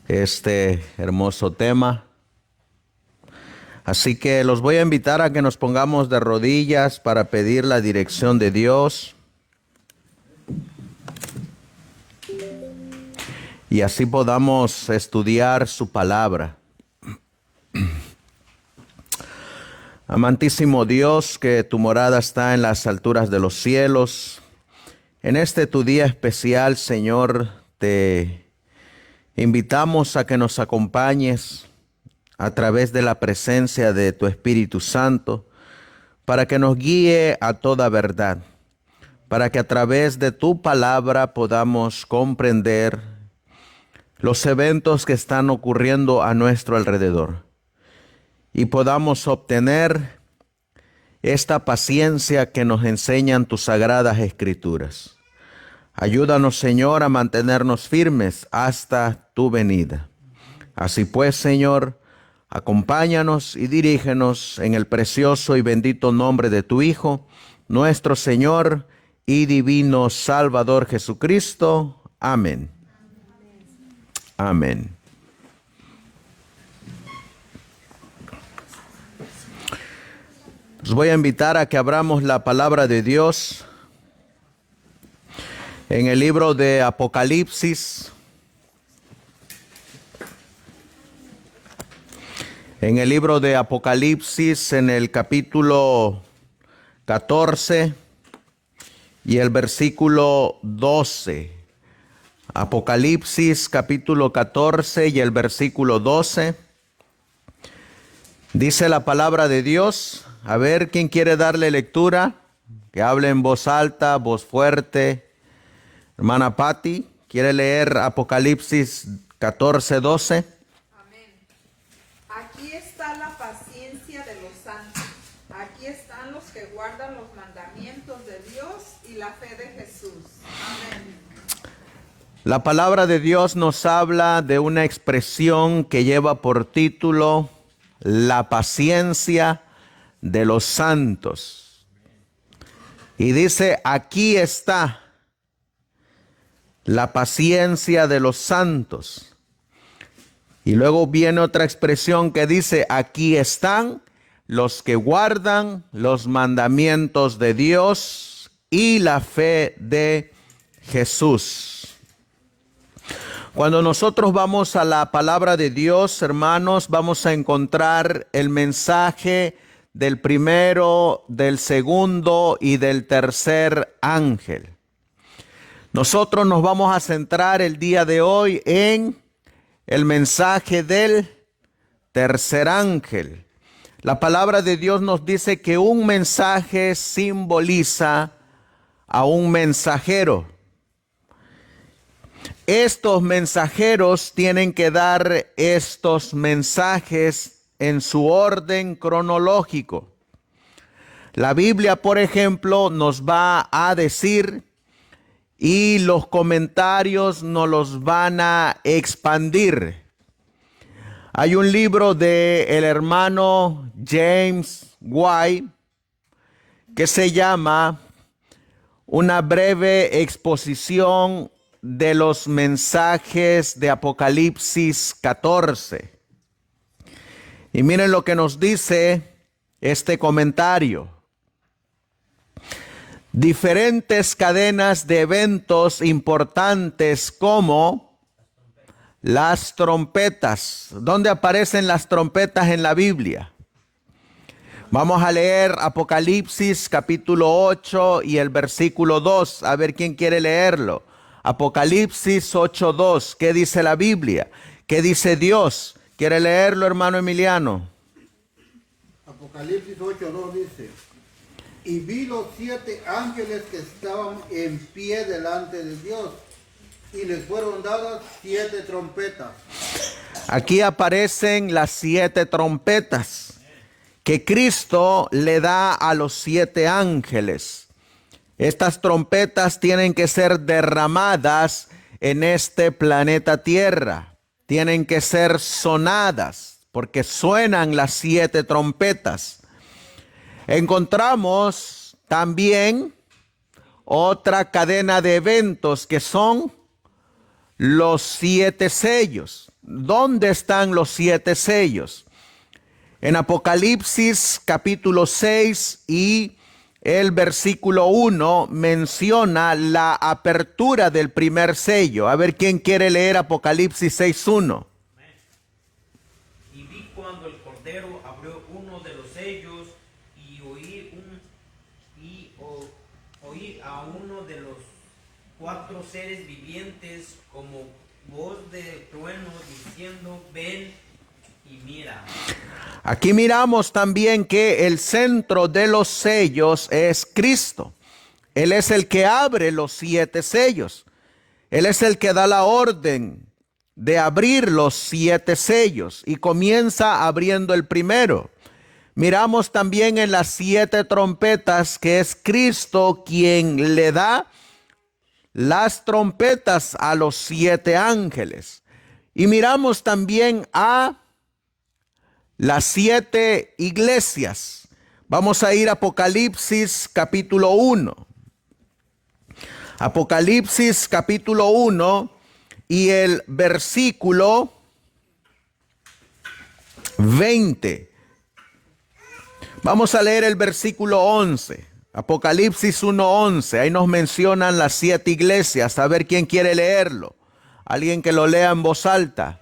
este hermoso tema. Así que los voy a invitar a que nos pongamos de rodillas para pedir la dirección de Dios y así podamos estudiar su palabra. Amantísimo Dios, que tu morada está en las alturas de los cielos, en este tu día especial, Señor, te invitamos a que nos acompañes a través de la presencia de tu Espíritu Santo, para que nos guíe a toda verdad, para que a través de tu palabra podamos comprender los eventos que están ocurriendo a nuestro alrededor y podamos obtener esta paciencia que nos enseñan tus sagradas escrituras. Ayúdanos, Señor, a mantenernos firmes hasta tu venida. Así pues, Señor, acompáñanos y dirígenos en el precioso y bendito nombre de tu Hijo, nuestro Señor y divino Salvador Jesucristo. Amén. Amén. Os voy a invitar a que abramos la palabra de Dios en el libro de Apocalipsis. En el libro de Apocalipsis, en el capítulo 14 y el versículo 12. Apocalipsis capítulo 14 y el versículo 12. Dice la palabra de Dios. A ver, ¿quién quiere darle lectura? Que hable en voz alta, voz fuerte. Hermana Patti, ¿quiere leer Apocalipsis 14, 12? Aquí está la paciencia de los santos. Aquí están los que guardan los mandamientos de Dios y la fe de Jesús. Amén. La palabra de Dios nos habla de una expresión que lleva por título la paciencia de los santos. Y dice, aquí está la paciencia de los santos. Y luego viene otra expresión que dice, aquí están los que guardan los mandamientos de Dios y la fe de Jesús. Cuando nosotros vamos a la palabra de Dios, hermanos, vamos a encontrar el mensaje del primero, del segundo y del tercer ángel. Nosotros nos vamos a centrar el día de hoy en el mensaje del tercer ángel. La palabra de Dios nos dice que un mensaje simboliza a un mensajero. Estos mensajeros tienen que dar estos mensajes en su orden cronológico. La Biblia, por ejemplo, nos va a decir, y los comentarios nos los van a expandir. Hay un libro del hermano James White que se llama Una breve exposición de los mensajes de Apocalipsis 14. Y miren lo que nos dice este comentario. Diferentes cadenas de eventos importantes como las trompetas. ¿Dónde aparecen las trompetas en la Biblia? Vamos a leer Apocalipsis capítulo 8 y el versículo 2. A ver quién quiere leerlo. Apocalipsis 8:2. ¿Qué dice la Biblia? ¿Qué dice Dios? ¿Quiere leerlo, hermano Emiliano? Apocalipsis 8:2 dice: y vi los 7 ángeles que estaban en pie delante de Dios, y les fueron dadas 7 trompetas. Aquí aparecen las 7 trompetas que Cristo le da a los 7 ángeles. Estas trompetas tienen que ser derramadas en este planeta Tierra. Tienen que ser sonadas, porque suenan las 7 trompetas. Encontramos también otra cadena de eventos que son los 7 sellos. ¿dónde están los 7 sellos? En Apocalipsis capítulo 6 y el versículo 1 menciona la apertura del primer sello. A ver, ¿quién quiere leer Apocalipsis 6:1? Y vi cuando el Cordero abrió uno de los sellos y oí a uno de los 4 seres vivientes como voz de trueno diciendo: ven y mira. Aquí miramos también que el centro de los sellos es Cristo. Él es el que abre los 7 sellos. Él es el que da la orden de abrir los 7 sellos y comienza abriendo el primero. Miramos también en las 7 trompetas que es Cristo quien le da las trompetas a los 7 ángeles. Y miramos también a las 7 iglesias. Vamos a ir a Apocalipsis capítulo 1. Apocalipsis capítulo 1 y el versículo 20. Vamos a leer el versículo 11. Apocalipsis 1:11. Ahí nos mencionan las 7 iglesias. A ver quién quiere leerlo. Alguien que lo lea en voz alta.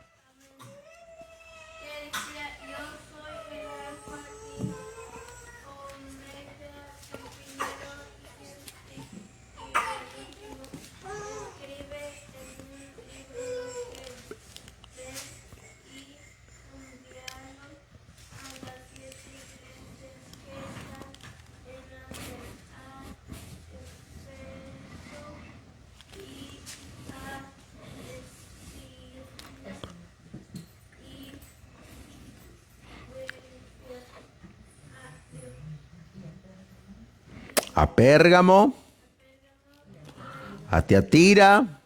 A Pérgamo, a Tiatira,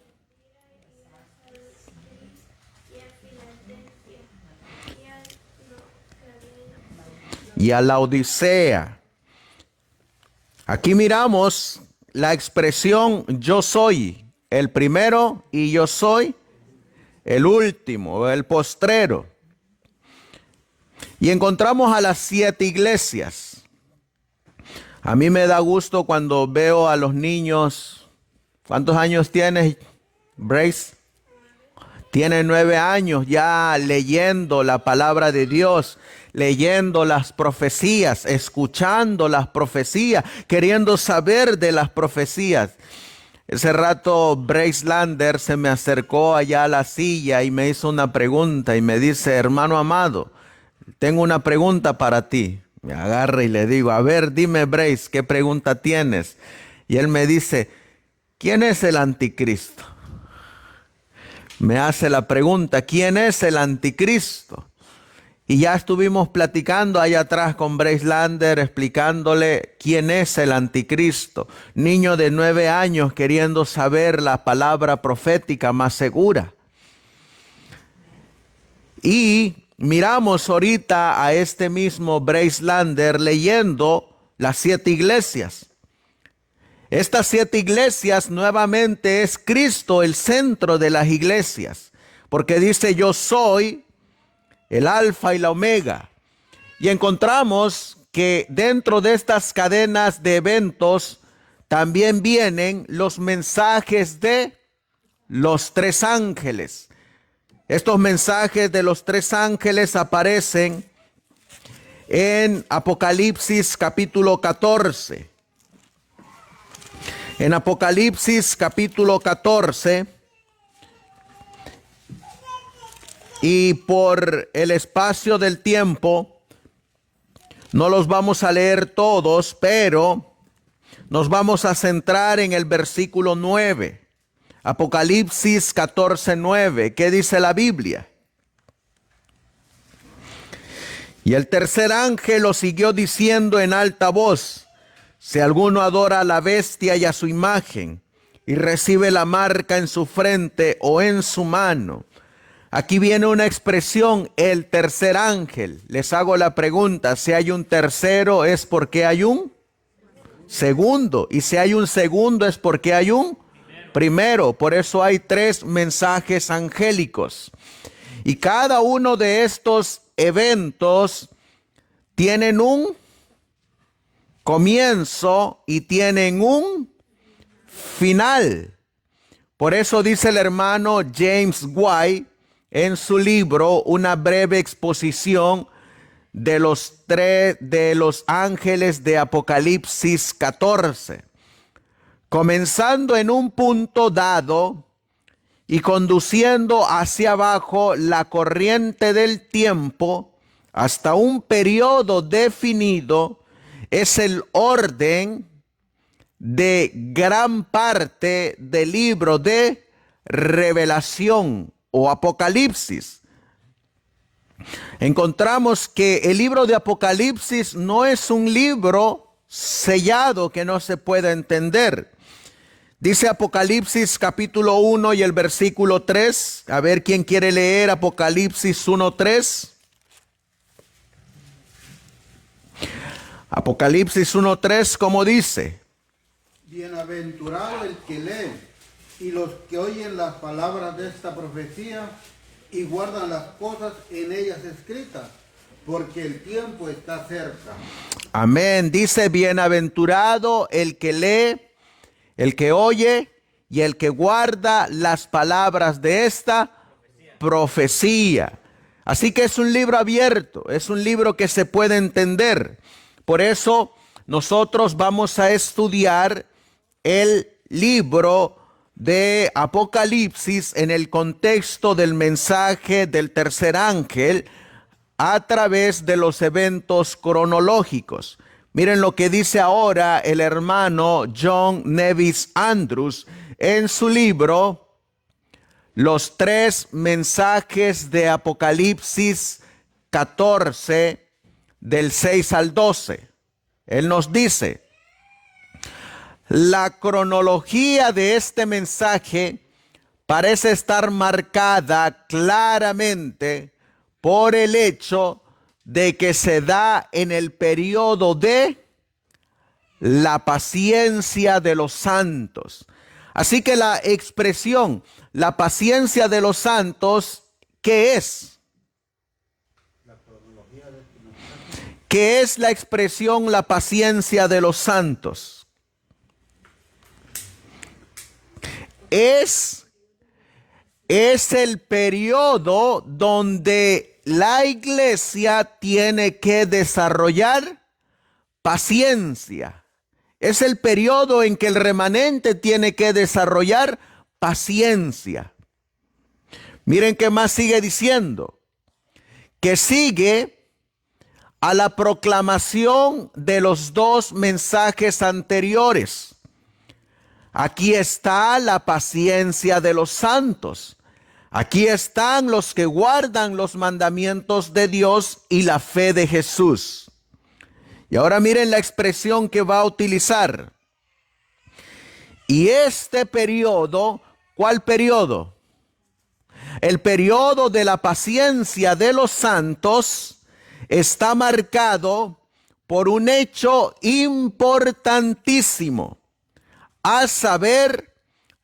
y a la Odisea. Aquí miramos la expresión yo soy el primero y yo soy el último, el postrero. Y encontramos a las 7 iglesias. A mí me da gusto cuando veo a los niños. ¿Cuántos años tienes, Brace? Tiene 9 años ya leyendo la palabra de Dios, leyendo las profecías, escuchando las profecías, queriendo saber de las profecías. Ese rato Brace Lander se me acercó allá a la silla y me hizo una pregunta y me dice: hermano amado, tengo una pregunta para ti. Me agarra y le digo: a ver, dime, Brace, ¿qué pregunta tienes? Y él me dice: ¿quién es el anticristo? Me hace la pregunta: ¿quién es el anticristo? Y ya estuvimos platicando allá atrás con Brace Lander, explicándole quién es el anticristo. Niño de 9 años queriendo saber la palabra profética más segura. Y miramos ahorita a este mismo Brace Lander leyendo las 7 iglesias. Estas 7 iglesias nuevamente es Cristo el centro de las iglesias, porque dice: yo soy el alfa y la omega. Y encontramos que dentro de estas cadenas de eventos también vienen los mensajes de los 3 ángeles. Estos mensajes de los 3 ángeles aparecen en Apocalipsis capítulo 14. En Apocalipsis capítulo 14, y por el espacio del tiempo no los vamos a leer todos, pero nos vamos a centrar en el versículo 9. Apocalipsis 14:9. ¿Qué dice la Biblia? Y el tercer ángel lo siguió diciendo en alta voz: si alguno adora a la bestia y a su imagen, y recibe la marca en su frente o en su mano. Aquí viene una expresión: el tercer ángel. Les hago la pregunta: si hay un tercero, ¿es porque hay un segundo? Y si hay un segundo, ¿es porque hay un primero? Por eso hay 3 mensajes angélicos. Y cada uno de estos eventos tienen un comienzo y tienen un final. Por eso dice el hermano James White en su libro Una breve exposición de los ángeles de Apocalipsis 14. Comenzando en un punto dado y conduciendo hacia abajo la corriente del tiempo hasta un periodo definido, es el orden de gran parte del libro de Revelación o Apocalipsis. Encontramos que el libro de Apocalipsis no es un libro sellado que no se pueda entender. Dice Apocalipsis capítulo 1 y el versículo 3. A ver, ¿quién quiere leer Apocalipsis 1:3? Apocalipsis 1:3, ¿cómo dice? Bienaventurado el que lee y los que oyen las palabras de esta profecía y guardan las cosas en ellas escritas, porque el tiempo está cerca. Amén. Dice, bienaventurado el que lee, el que oye y el que guarda las palabras de esta profecía. Así que es un libro abierto, es un libro que se puede entender. Por eso nosotros vamos a estudiar el libro de Apocalipsis en el contexto del mensaje del tercer ángel a través de los eventos cronológicos. Miren lo que dice ahora el hermano John Nevis Andrews en su libro Los tres mensajes de Apocalipsis 14 del 6 al 12. Él nos dice: la cronología de este mensaje parece estar marcada claramente por el hecho de que se da en el periodo de la paciencia de los santos. Así que la expresión, la paciencia de los santos, ¿qué es? ¿Qué es la expresión, la paciencia de los santos? Es el periodo donde la iglesia tiene que desarrollar paciencia. Es el periodo en que el remanente tiene que desarrollar paciencia. Miren qué más sigue diciendo. Que sigue a la proclamación de los dos mensajes anteriores. Aquí está la paciencia de los santos. Aquí están los que guardan los mandamientos de Dios y la fe de Jesús. Y ahora miren la expresión que va a utilizar. Y este periodo, ¿cuál periodo? El periodo de la paciencia de los santos está marcado por un hecho importantísimo, a saber,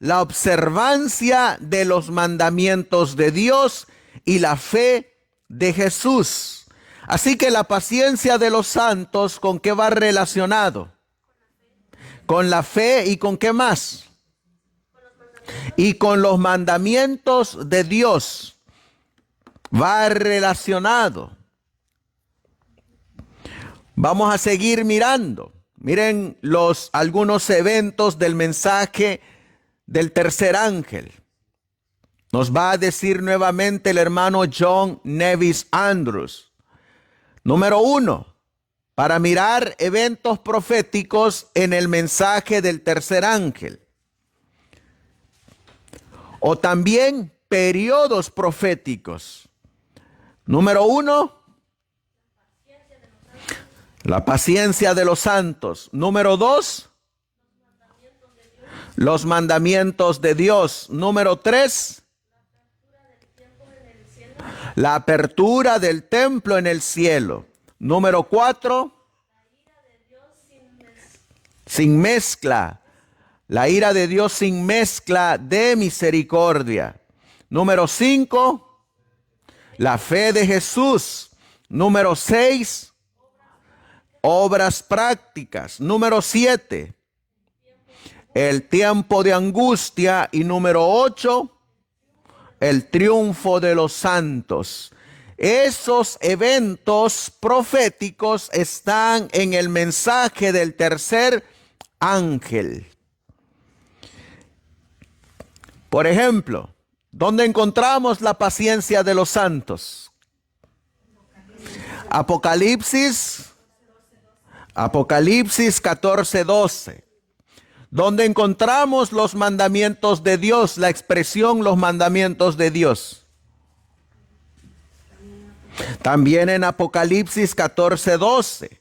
la observancia de los mandamientos de Dios y la fe de Jesús. Así que la paciencia de los santos, ¿con qué va relacionado? Con la fe y ¿con qué más? Y con los mandamientos de Dios va relacionado. Vamos a seguir mirando. Miren algunos eventos del mensaje del tercer ángel. Nos va a decir nuevamente el hermano John Nevis Andrews. Número 1, para mirar eventos proféticos en el mensaje del tercer ángel. O también periodos proféticos. Número 1, la paciencia de los santos. Número 2, los mandamientos de Dios. Número 3, la apertura del templo en el cielo. Número 4, sin mezcla. La ira de Dios sin mezcla de misericordia. Número 5, La fe de Jesús. Número 6, obras prácticas. Número 7, el tiempo de angustia. Y número 8, el triunfo de los santos. Esos eventos proféticos están en el mensaje del tercer ángel. Por ejemplo, ¿dónde encontramos la paciencia de los santos? Apocalipsis 14:12. ¿Dónde encontramos los mandamientos de Dios? La expresión los mandamientos de Dios. También en Apocalipsis 14:12.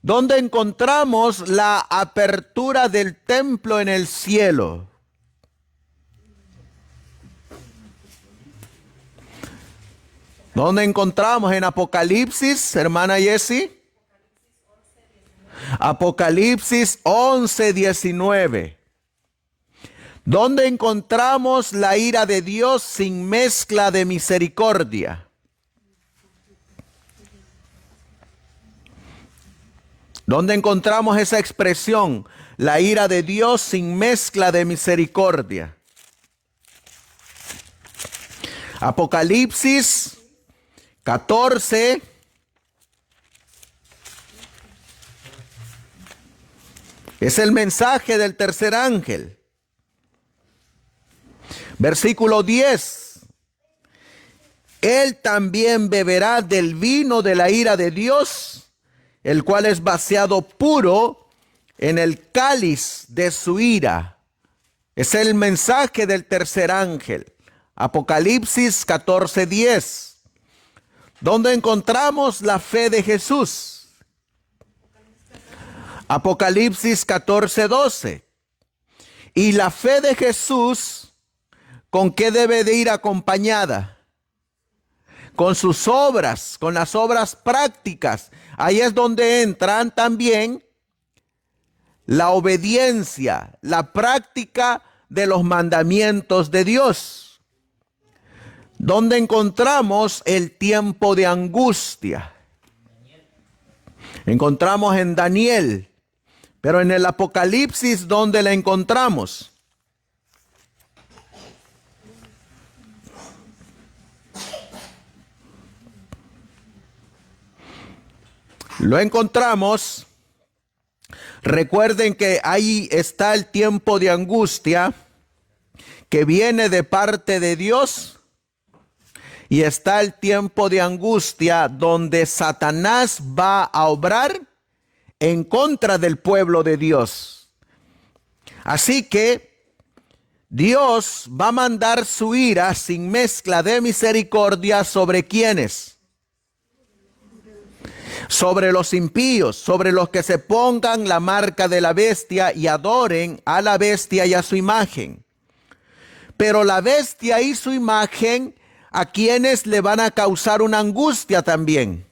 ¿Dónde encontramos la apertura del templo en el cielo? ¿Dónde encontramos? En Apocalipsis, hermana Jessie. Apocalipsis 11:19. ¿Dónde encontramos la ira de Dios sin mezcla de misericordia? ¿Dónde encontramos esa expresión? La ira de Dios sin mezcla de misericordia. Apocalipsis 14. Es el mensaje del tercer ángel. Versículo 10. Él también beberá del vino de la ira de Dios, el cual es vaciado puro en el cáliz de su ira. Es el mensaje del tercer ángel. Apocalipsis 14:10. ¿Dónde encontramos la fe de Jesús? Apocalipsis 14:12. Y la fe de Jesús, ¿con qué debe de ir acompañada? Con sus obras, con las obras prácticas. Ahí es donde entran también la obediencia, la práctica de los mandamientos de Dios. ¿Dónde encontramos el tiempo de angustia? Encontramos en Daniel, pero en el Apocalipsis, ¿dónde la encontramos? Lo encontramos. Recuerden que ahí está el tiempo de angustia que viene de parte de Dios. Y está el tiempo de angustia donde Satanás va a obrar en contra del pueblo de Dios. Así que Dios va a mandar su ira sin mezcla de misericordia sobre quienes. Sobre los impíos, sobre los que se pongan la marca de la bestia y adoren a la bestia y a su imagen. Pero la bestia y su imagen, ¿a quienes le van a causar una angustia también?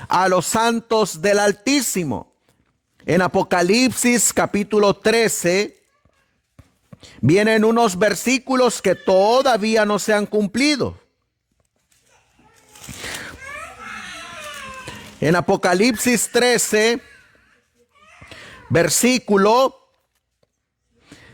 A los santos del Altísimo. En Apocalipsis capítulo 13 vienen unos versículos que todavía no se han cumplido. En Apocalipsis 13, versículo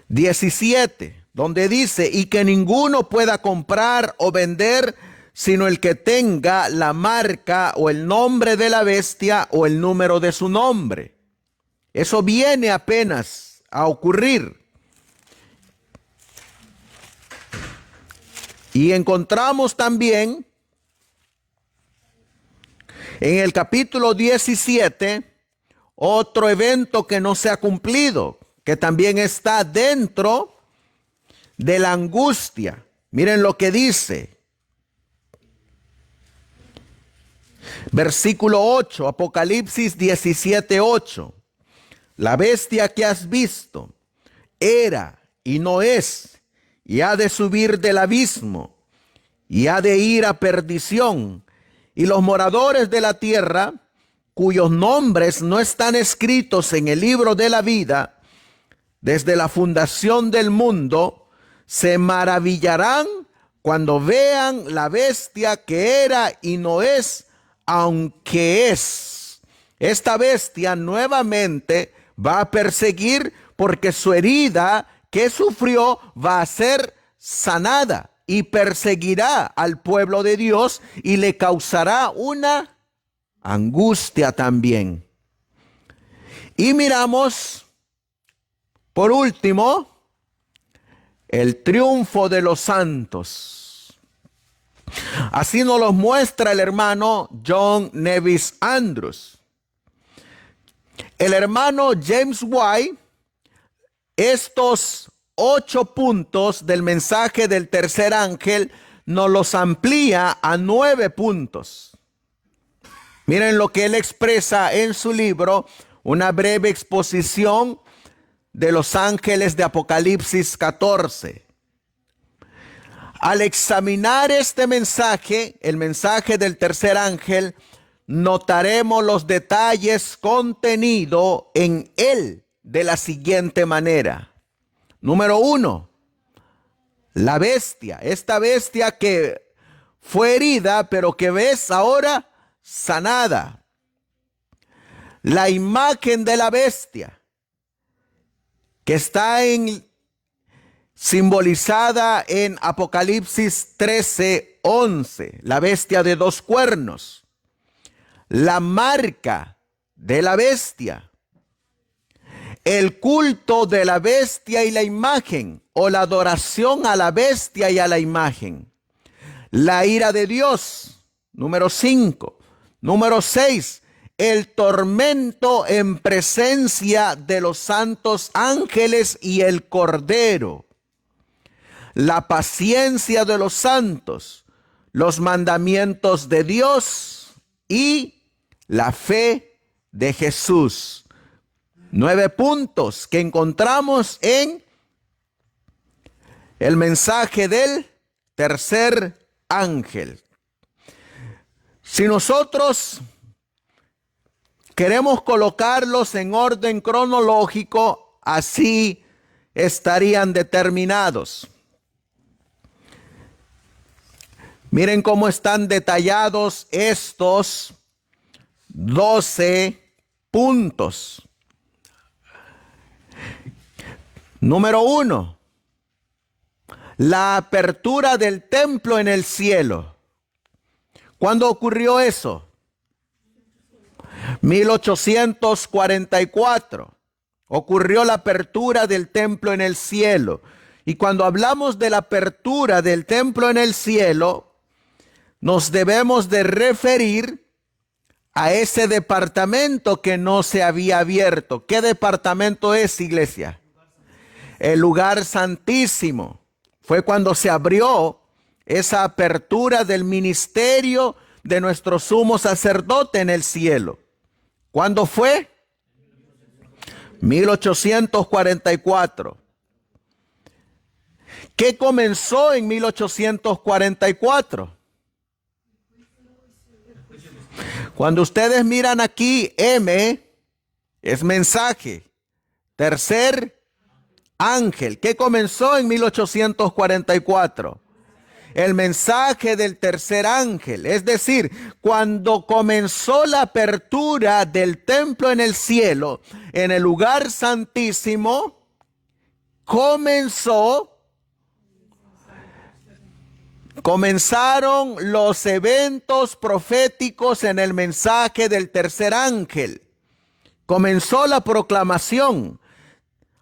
17, donde dice: y que ninguno pueda comprar o vender sino el que tenga la marca o el nombre de la bestia o el número de su nombre. Eso viene apenas a ocurrir. Y encontramos también en el capítulo 17 otro evento que no se ha cumplido, que también está dentro de la angustia. Miren lo que dice. Versículo 8, Apocalipsis 17:8. La bestia que has visto era y no es, y ha de subir del abismo, y ha de ir a perdición. Y los moradores de la tierra, cuyos nombres no están escritos en el libro de la vida, desde la fundación del mundo, se maravillarán cuando vean la bestia que era y no es, aunque es. Esta bestia nuevamente va a perseguir porque su herida que sufrió va a ser sanada y perseguirá al pueblo de Dios y le causará una angustia también. Y miramos, por último, el triunfo de los santos. Así nos lo muestra el hermano John Nevis Andrews. El hermano James White, estos 8 puntos del mensaje del tercer ángel, nos los amplía a 9 puntos. Miren lo que él expresa en su libro, una breve exposición de los ángeles de Apocalipsis 14. Al examinar este mensaje, el mensaje del tercer ángel, notaremos los detalles contenidos en él de la siguiente manera. Número 1, la bestia. Esta bestia que fue herida, pero que ves ahora sanada. La imagen de la bestia, que está simbolizada en Apocalipsis 13:11, la bestia de 2 cuernos. La marca de la bestia, el culto de la bestia y la imagen, o la adoración a la bestia y a la imagen. La ira de Dios, número 5. Número 6, el tormento en presencia de los santos ángeles y el Cordero. La paciencia de los santos, los mandamientos de Dios y la fe de Jesús. 9 puntos que encontramos en el mensaje del tercer ángel. Si nosotros queremos colocarlos en orden cronológico, así estarían determinados. Miren cómo están detallados estos 12 puntos. Número 1, la apertura del templo en el cielo. ¿Cuándo ocurrió eso? 1844. Ocurrió la apertura del templo en el cielo. Y cuando hablamos de la apertura del templo en el cielo, nos debemos de referir a ese departamento que no se había abierto. ¿Qué departamento es, iglesia? El lugar santísimo. Fue cuando se abrió esa apertura del ministerio de nuestro sumo sacerdote en el cielo. ¿Cuándo fue? 1844. ¿Qué comenzó en 1844? Cuando ustedes miran aquí, M es mensaje. Tercer ángel. ¿Qué comenzó en 1844? El mensaje del tercer ángel. Es decir, cuando comenzó la apertura del templo en el cielo, en el lugar santísimo, comenzaron los eventos proféticos en el mensaje del tercer ángel. Comenzó la proclamación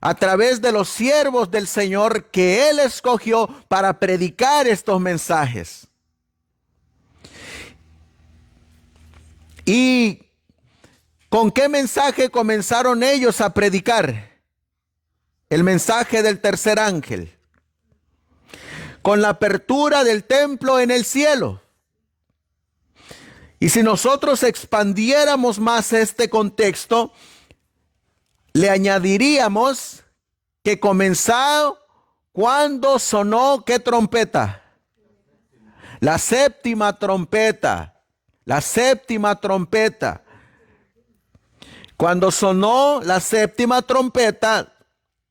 a través de los siervos del Señor que Él escogió para predicar estos mensajes. ¿Y con qué mensaje comenzaron ellos a predicar? El mensaje del tercer ángel. Con la apertura del templo en el cielo. Y si nosotros expandiéramos más este contexto, le añadiríamos que comenzó cuando sonó ¿qué trompeta? La séptima trompeta. La séptima trompeta. Cuando sonó la séptima trompeta,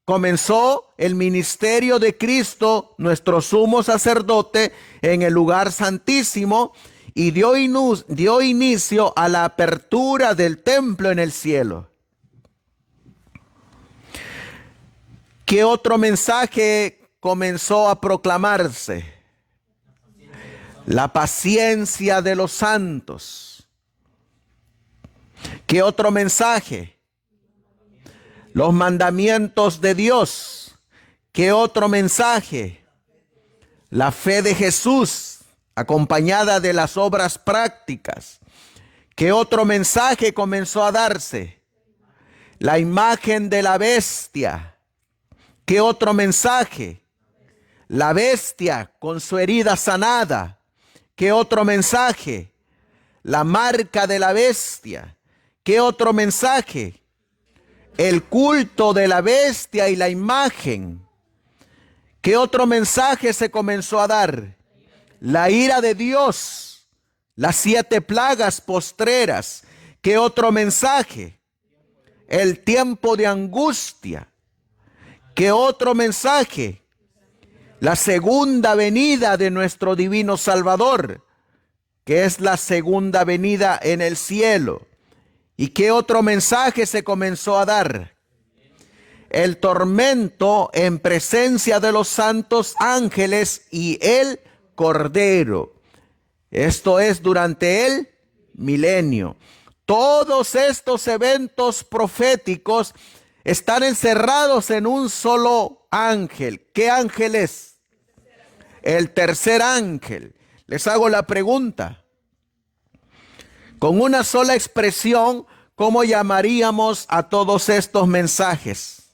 comenzó el ministerio de Cristo, nuestro sumo sacerdote, en el lugar santísimo y dio inicio a la apertura del templo en el cielo. ¿Qué otro mensaje comenzó a proclamarse? La paciencia de los santos. ¿Qué otro mensaje? Los mandamientos de Dios. ¿Qué otro mensaje? La fe de Jesús, acompañada de las obras prácticas. ¿Qué otro mensaje comenzó a darse? La imagen de la bestia. ¿Qué otro mensaje? La bestia con su herida sanada. ¿Qué otro mensaje? La marca de la bestia. ¿Qué otro mensaje? El culto de la bestia y la imagen. ¿Qué otro mensaje se comenzó a dar? La ira de Dios, las 7 plagas postreras. ¿Qué otro mensaje? El tiempo de angustia. ¿Qué otro mensaje? La segunda venida de nuestro divino Salvador, que es la segunda venida en el cielo. ¿Y qué otro mensaje se comenzó a dar? El tormento en presencia de los santos ángeles y el Cordero. Esto es durante el milenio. Todos estos eventos proféticos están encerrados en un solo ángel. ¿Qué ángel es? El tercer ángel. Les hago la pregunta. Con una sola expresión, ¿cómo llamaríamos a todos estos mensajes?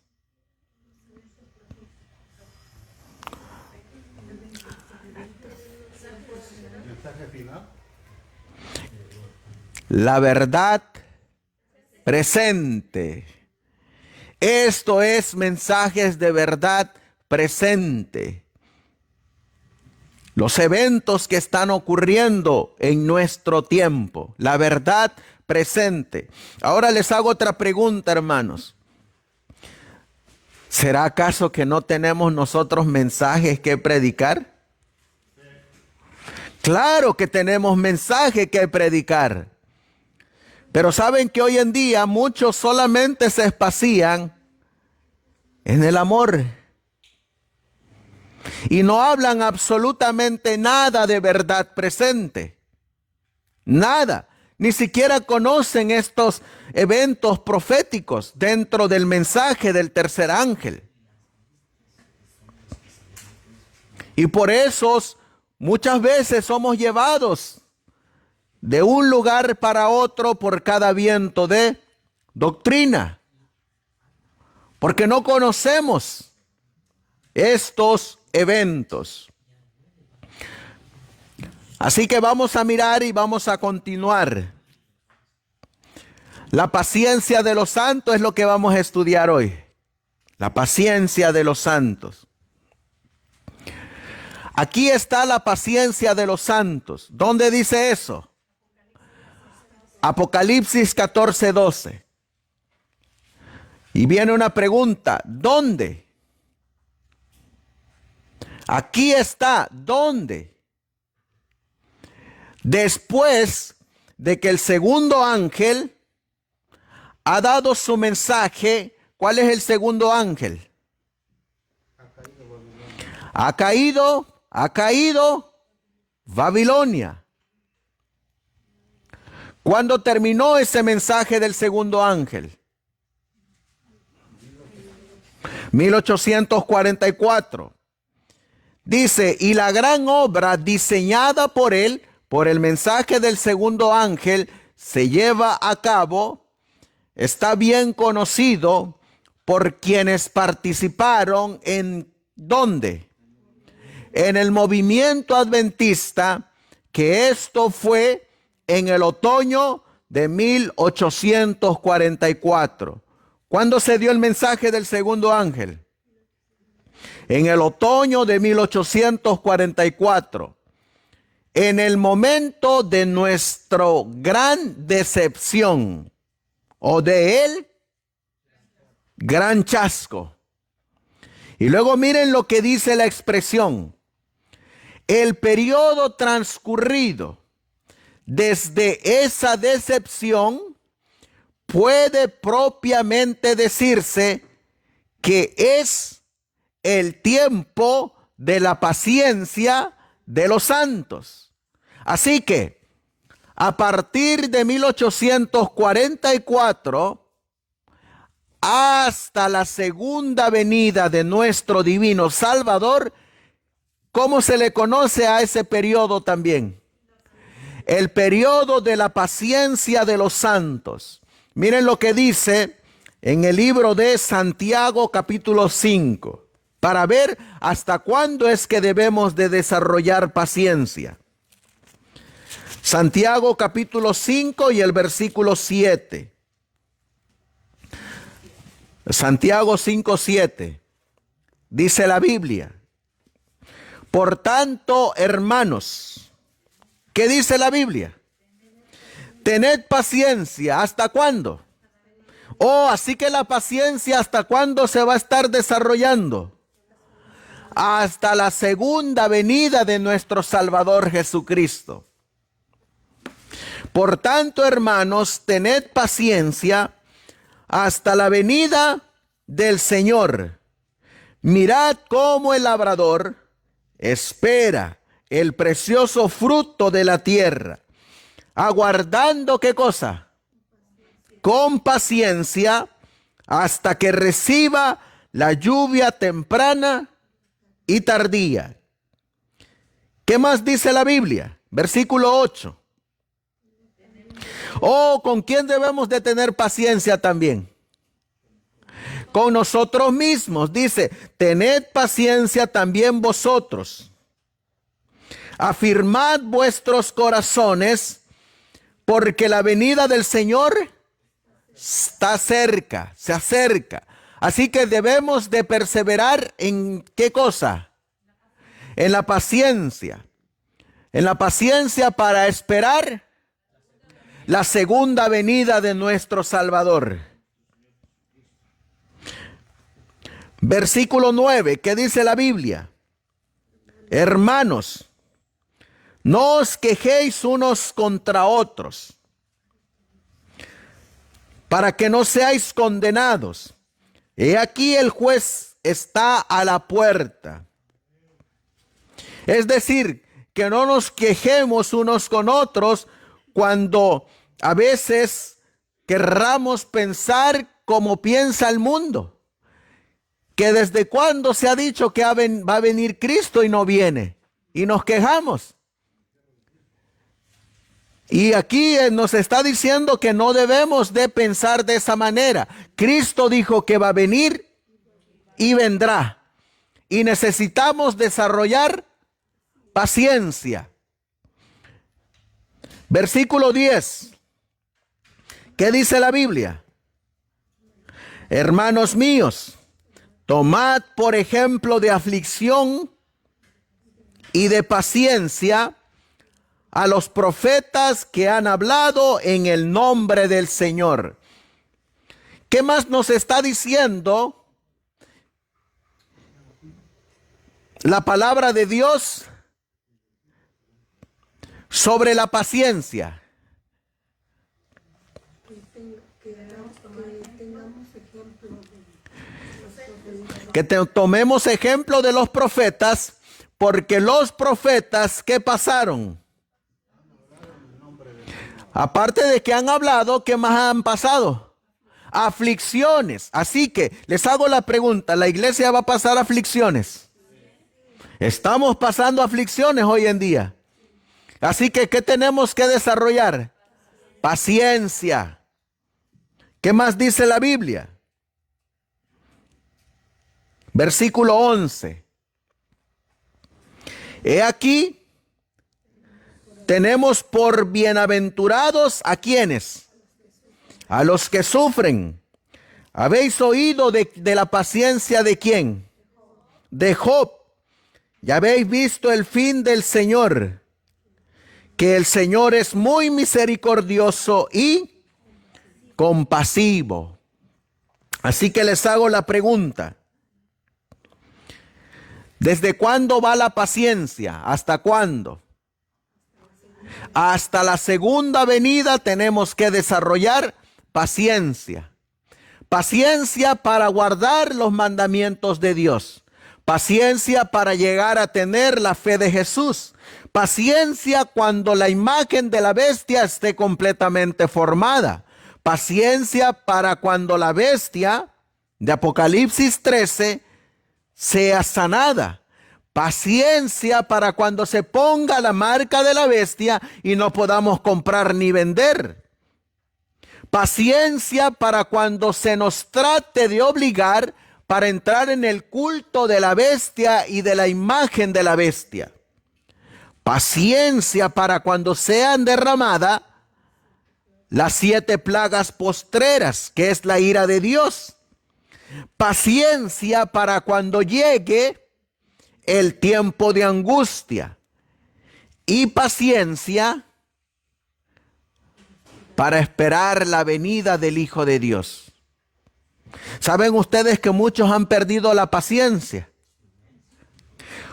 La verdad presente. Esto es mensajes de verdad presente. Los eventos que están ocurriendo en nuestro tiempo. La verdad presente. Ahora les hago otra pregunta, hermanos. ¿Será acaso que no tenemos nosotros mensajes que predicar? Claro que tenemos mensajes que predicar. Pero saben que hoy en día muchos solamente se espacían en el amor. Y no hablan absolutamente nada de verdad presente. Nada. Ni siquiera conocen estos eventos proféticos dentro del mensaje del tercer ángel. Y por eso muchas veces somos llevados de un lugar para otro por cada viento de doctrina. Porque no conocemos estos eventos. Así que vamos a mirar y vamos a continuar. La paciencia de los santos es lo que vamos a estudiar hoy. La paciencia de los santos. Aquí está la paciencia de los santos. ¿Dónde dice eso? Apocalipsis 14:12. Y viene una pregunta. ¿Dónde? Aquí está. ¿Dónde? Después de que el segundo ángel ha dado su mensaje. ¿Cuál es el segundo ángel? Ha caído Babilonia. ¿Cuándo terminó ese mensaje del segundo ángel? 1844. Dice, y la gran obra diseñada por él, por el mensaje del segundo ángel, se lleva a cabo, está bien conocido por quienes participaron en ¿dónde? En el movimiento adventista, que esto fue en el otoño de 1844. ¿Cuándo se dio el mensaje del segundo ángel? En el otoño de 1844. En el momento de nuestra gran decepción o de el gran chasco. Y luego miren lo que dice la expresión. El periodo transcurrido desde esa decepción puede propiamente decirse que es el tiempo de la paciencia de los santos. Así que a partir de 1844 hasta la segunda venida de nuestro divino Salvador, ¿cómo se le conoce a ese periodo también? El periodo de la paciencia de los santos. Miren lo que dice en el libro de Santiago capítulo 5, para ver hasta cuándo es que debemos de desarrollar paciencia. Santiago capítulo 5 y el versículo 7. Santiago 5:7. Dice la Biblia: por tanto, hermanos, ¿qué dice la Biblia? Tened paciencia. ¿Hasta cuándo? Oh, así que la paciencia, ¿hasta cuándo se va a estar desarrollando? Hasta la segunda venida de nuestro Salvador Jesucristo. Por tanto, hermanos, tened paciencia hasta la venida del Señor. Mirad cómo el labrador espera el precioso fruto de la tierra, aguardando ¿qué cosa? Con paciencia hasta que reciba la lluvia temprana y tardía. ¿Qué más dice la Biblia? Versículo 8. Oh, ¿con quién debemos de tener paciencia también? Con nosotros mismos. Dice, tened paciencia también vosotros. Afirmad vuestros corazones, porque la venida del Señor está cerca, se acerca. Así que debemos de perseverar en ¿qué cosa? En la paciencia. En la paciencia para esperar la segunda venida de nuestro Salvador. Versículo 9, ¿qué dice la Biblia? Hermanos, no os quejéis unos contra otros, para que no seáis condenados. He aquí el juez está a la puerta. Es decir, que no nos quejemos unos con otros cuando a veces querramos pensar como piensa el mundo. Que desde cuándo se ha dicho que va a venir Cristo y no viene. Y nos quejamos. Y aquí nos está diciendo que no debemos de pensar de esa manera. Cristo dijo que va a venir y vendrá. Y necesitamos desarrollar paciencia. Versículo 10. ¿Qué dice la Biblia? Hermanos míos, tomad por ejemplo de aflicción y de paciencia a los profetas que han hablado en el nombre del Señor. ¿Qué más nos está diciendo la palabra de Dios sobre la paciencia? Que tomemos ejemplo de los profetas, porque los profetas, ¿qué pasaron? Aparte de que han hablado, ¿qué más han pasado? Aflicciones. Así que les hago la pregunta, ¿la iglesia va a pasar aflicciones? Estamos pasando aflicciones hoy en día. Así que, ¿qué tenemos que desarrollar? Paciencia. ¿Qué más dice la Biblia? Versículo 11. He aquí, tenemos por bienaventurados a quienes, a los que sufren. ¿Habéis oído de la paciencia de quién? De Job. Ya habéis visto el fin del Señor, que el Señor es muy misericordioso y compasivo. Así que les hago la pregunta. ¿Desde cuándo va la paciencia? ¿Hasta cuándo? Hasta la segunda venida tenemos que desarrollar paciencia. Paciencia para guardar los mandamientos de Dios. Paciencia para llegar a tener la fe de Jesús. Paciencia cuando la imagen de la bestia esté completamente formada. Paciencia para cuando la bestia de Apocalipsis 13 sea sanada. Paciencia para cuando se ponga la marca de la bestia y no podamos comprar ni vender. Paciencia para cuando se nos trate de obligar para entrar en el culto de la bestia y de la imagen de la bestia. Paciencia para cuando sean derramadas las 7 plagas postreras, que es la ira de Dios. Paciencia para cuando llegue el tiempo de angustia. Y paciencia para esperar la venida del Hijo de Dios. ¿Saben ustedes que muchos han perdido la paciencia?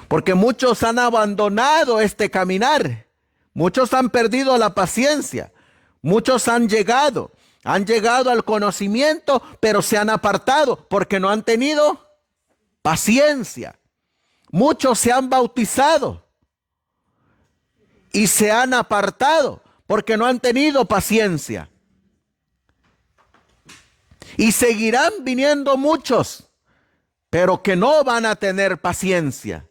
Porque muchos han abandonado este caminar. Muchos han perdido la paciencia. Muchos han llegado al conocimiento, pero se han apartado porque no han tenido paciencia. Muchos se han bautizado y se han apartado porque no han tenido paciencia. Y seguirán viniendo muchos, pero que no van a tener paciencia.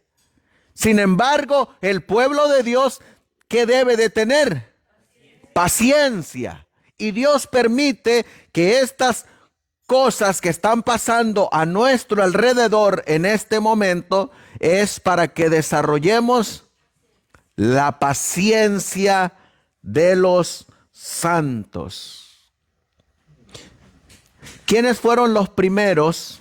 Sin embargo, el pueblo de Dios, ¿qué debe de tener? Paciencia. Y Dios permite que estas cosas que están pasando a nuestro alrededor en este momento es para que desarrollemos la paciencia de los santos. ¿Quiénes fueron los primeros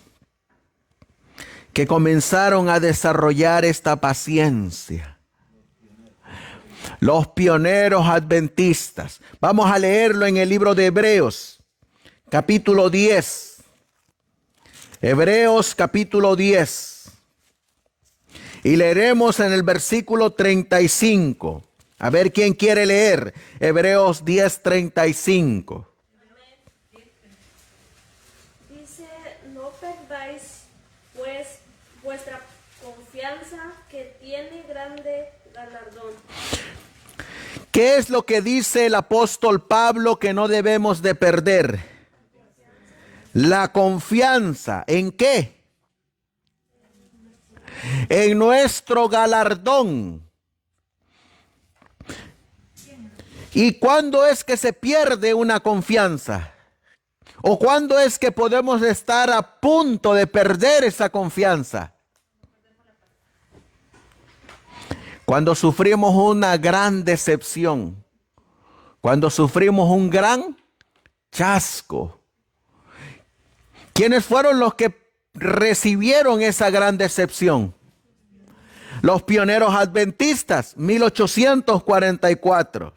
que comenzaron a desarrollar esta paciencia? Los pioneros adventistas. Vamos a leerlo en el libro de Hebreos, capítulo 10. Hebreos, capítulo 10. Y leeremos en el versículo 35. A ver quién quiere leer. Hebreos 10, 35. No perdáis pues vuestra confianza, que tiene grande galardón. ¿Qué es lo que dice el apóstol Pablo que no debemos de perder? La confianza. ¿En qué? En nuestro galardón. ¿Y cuándo es que se pierde una confianza? ¿O cuándo es que podemos estar a punto de perder esa confianza? Cuando sufrimos una gran decepción. Cuando sufrimos un gran chasco. ¿Quiénes fueron los que recibieron esa gran decepción? Los pioneros adventistas, 1844.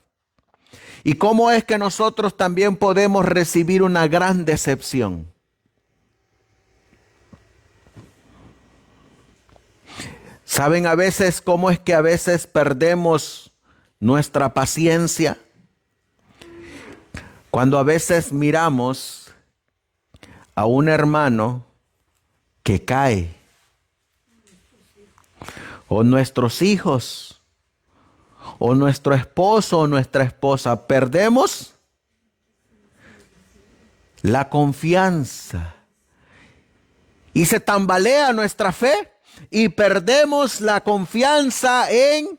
¿Y cómo es que nosotros también podemos recibir una gran decepción? ¿Saben a veces cómo es que a veces perdemos nuestra paciencia? Cuando a veces miramos a un hermano que cae, o nuestros hijos, o nuestro esposo o nuestra esposa, perdemos la confianza y se tambalea nuestra fe y perdemos la confianza en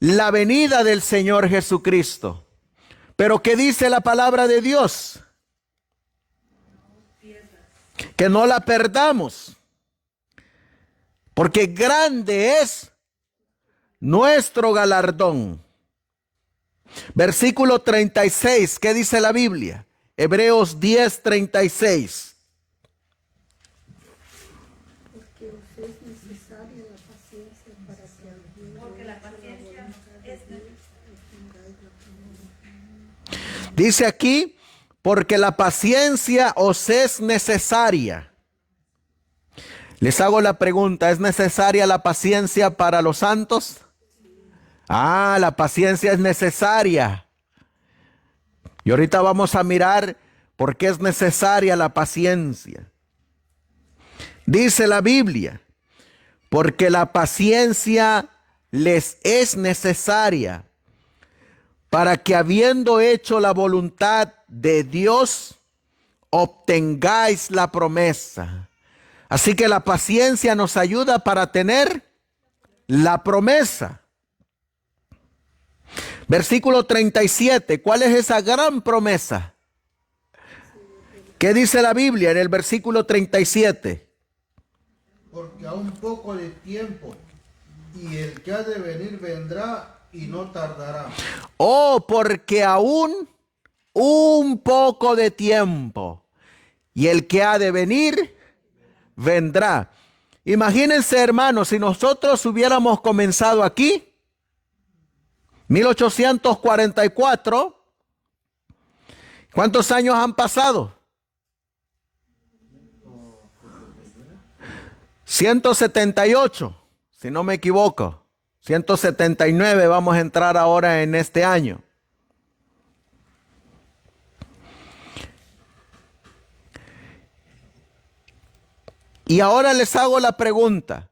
la venida del Señor Jesucristo. Pero ¿qué dice la palabra de Dios? Que no la perdamos, porque grande es nuestro galardón. Versículo 36, ¿qué dice la Biblia? Hebreos 10, 36. Porque os es necesaria la paciencia para que al día Porque la paciencia es Dice aquí, porque la paciencia os es necesaria. Les hago la pregunta, ¿es necesaria la paciencia para los santos? La paciencia es necesaria. Y ahorita vamos a mirar por qué es necesaria la paciencia. Dice la Biblia, porque la paciencia les es necesaria para que habiendo hecho la voluntad de Dios, obtengáis la promesa. Así que la paciencia nos ayuda para tener la promesa. Versículo 37, ¿cuál es esa gran promesa? ¿Qué dice la Biblia en el versículo 37? Porque aún poco de tiempo, y el que ha de venir vendrá y no tardará. Oh, porque aún un poco de tiempo, y el que ha de venir vendrá. Imagínense, hermanos, si nosotros hubiéramos comenzado aquí, 1844, ¿cuántos años han pasado? 178, si no me equivoco. 179 vamos a entrar ahora en este año. Y ahora les hago la pregunta,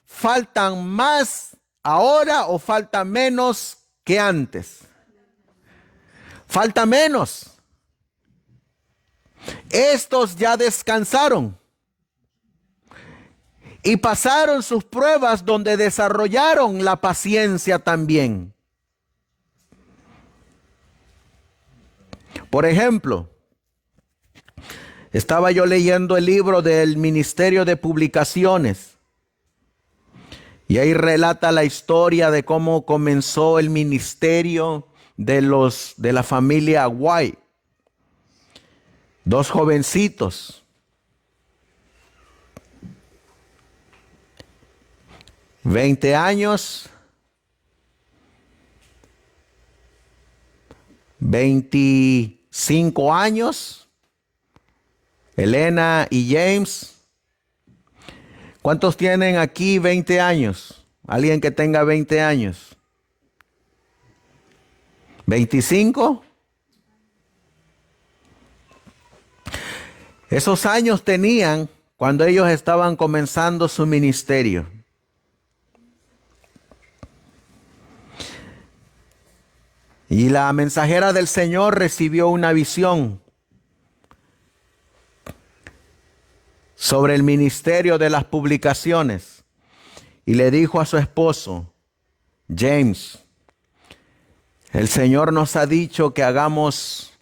¿faltan más ahora o falta menos que antes? Falta menos. Estos ya descansaron y pasaron sus pruebas donde desarrollaron la paciencia también. Por ejemplo, estaba yo leyendo el libro del Ministerio de Publicaciones y ahí relata la historia de cómo comenzó el ministerio de la familia White. Dos jovencitos. ¿20 años? 25 años. Elena y James. ¿Cuántos tienen aquí 20 años? ¿Alguien que tenga 20 años? ¿25? Esos años tenían cuando ellos estaban comenzando su ministerio. Y la mensajera del Señor recibió una visión sobre el ministerio de las publicaciones y le dijo a su esposo, James, el Señor nos ha dicho que hagamos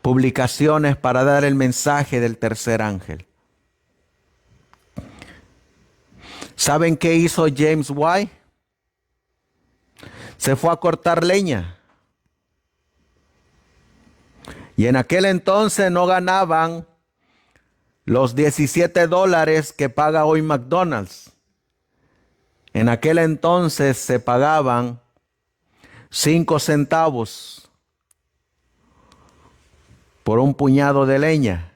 publicaciones para dar el mensaje del tercer ángel. ¿Saben qué hizo James White? Se fue a cortar leña. Y en aquel entonces no ganaban los $17 que paga hoy McDonald's. En aquel entonces se pagaban 5 centavos por un puñado de leña.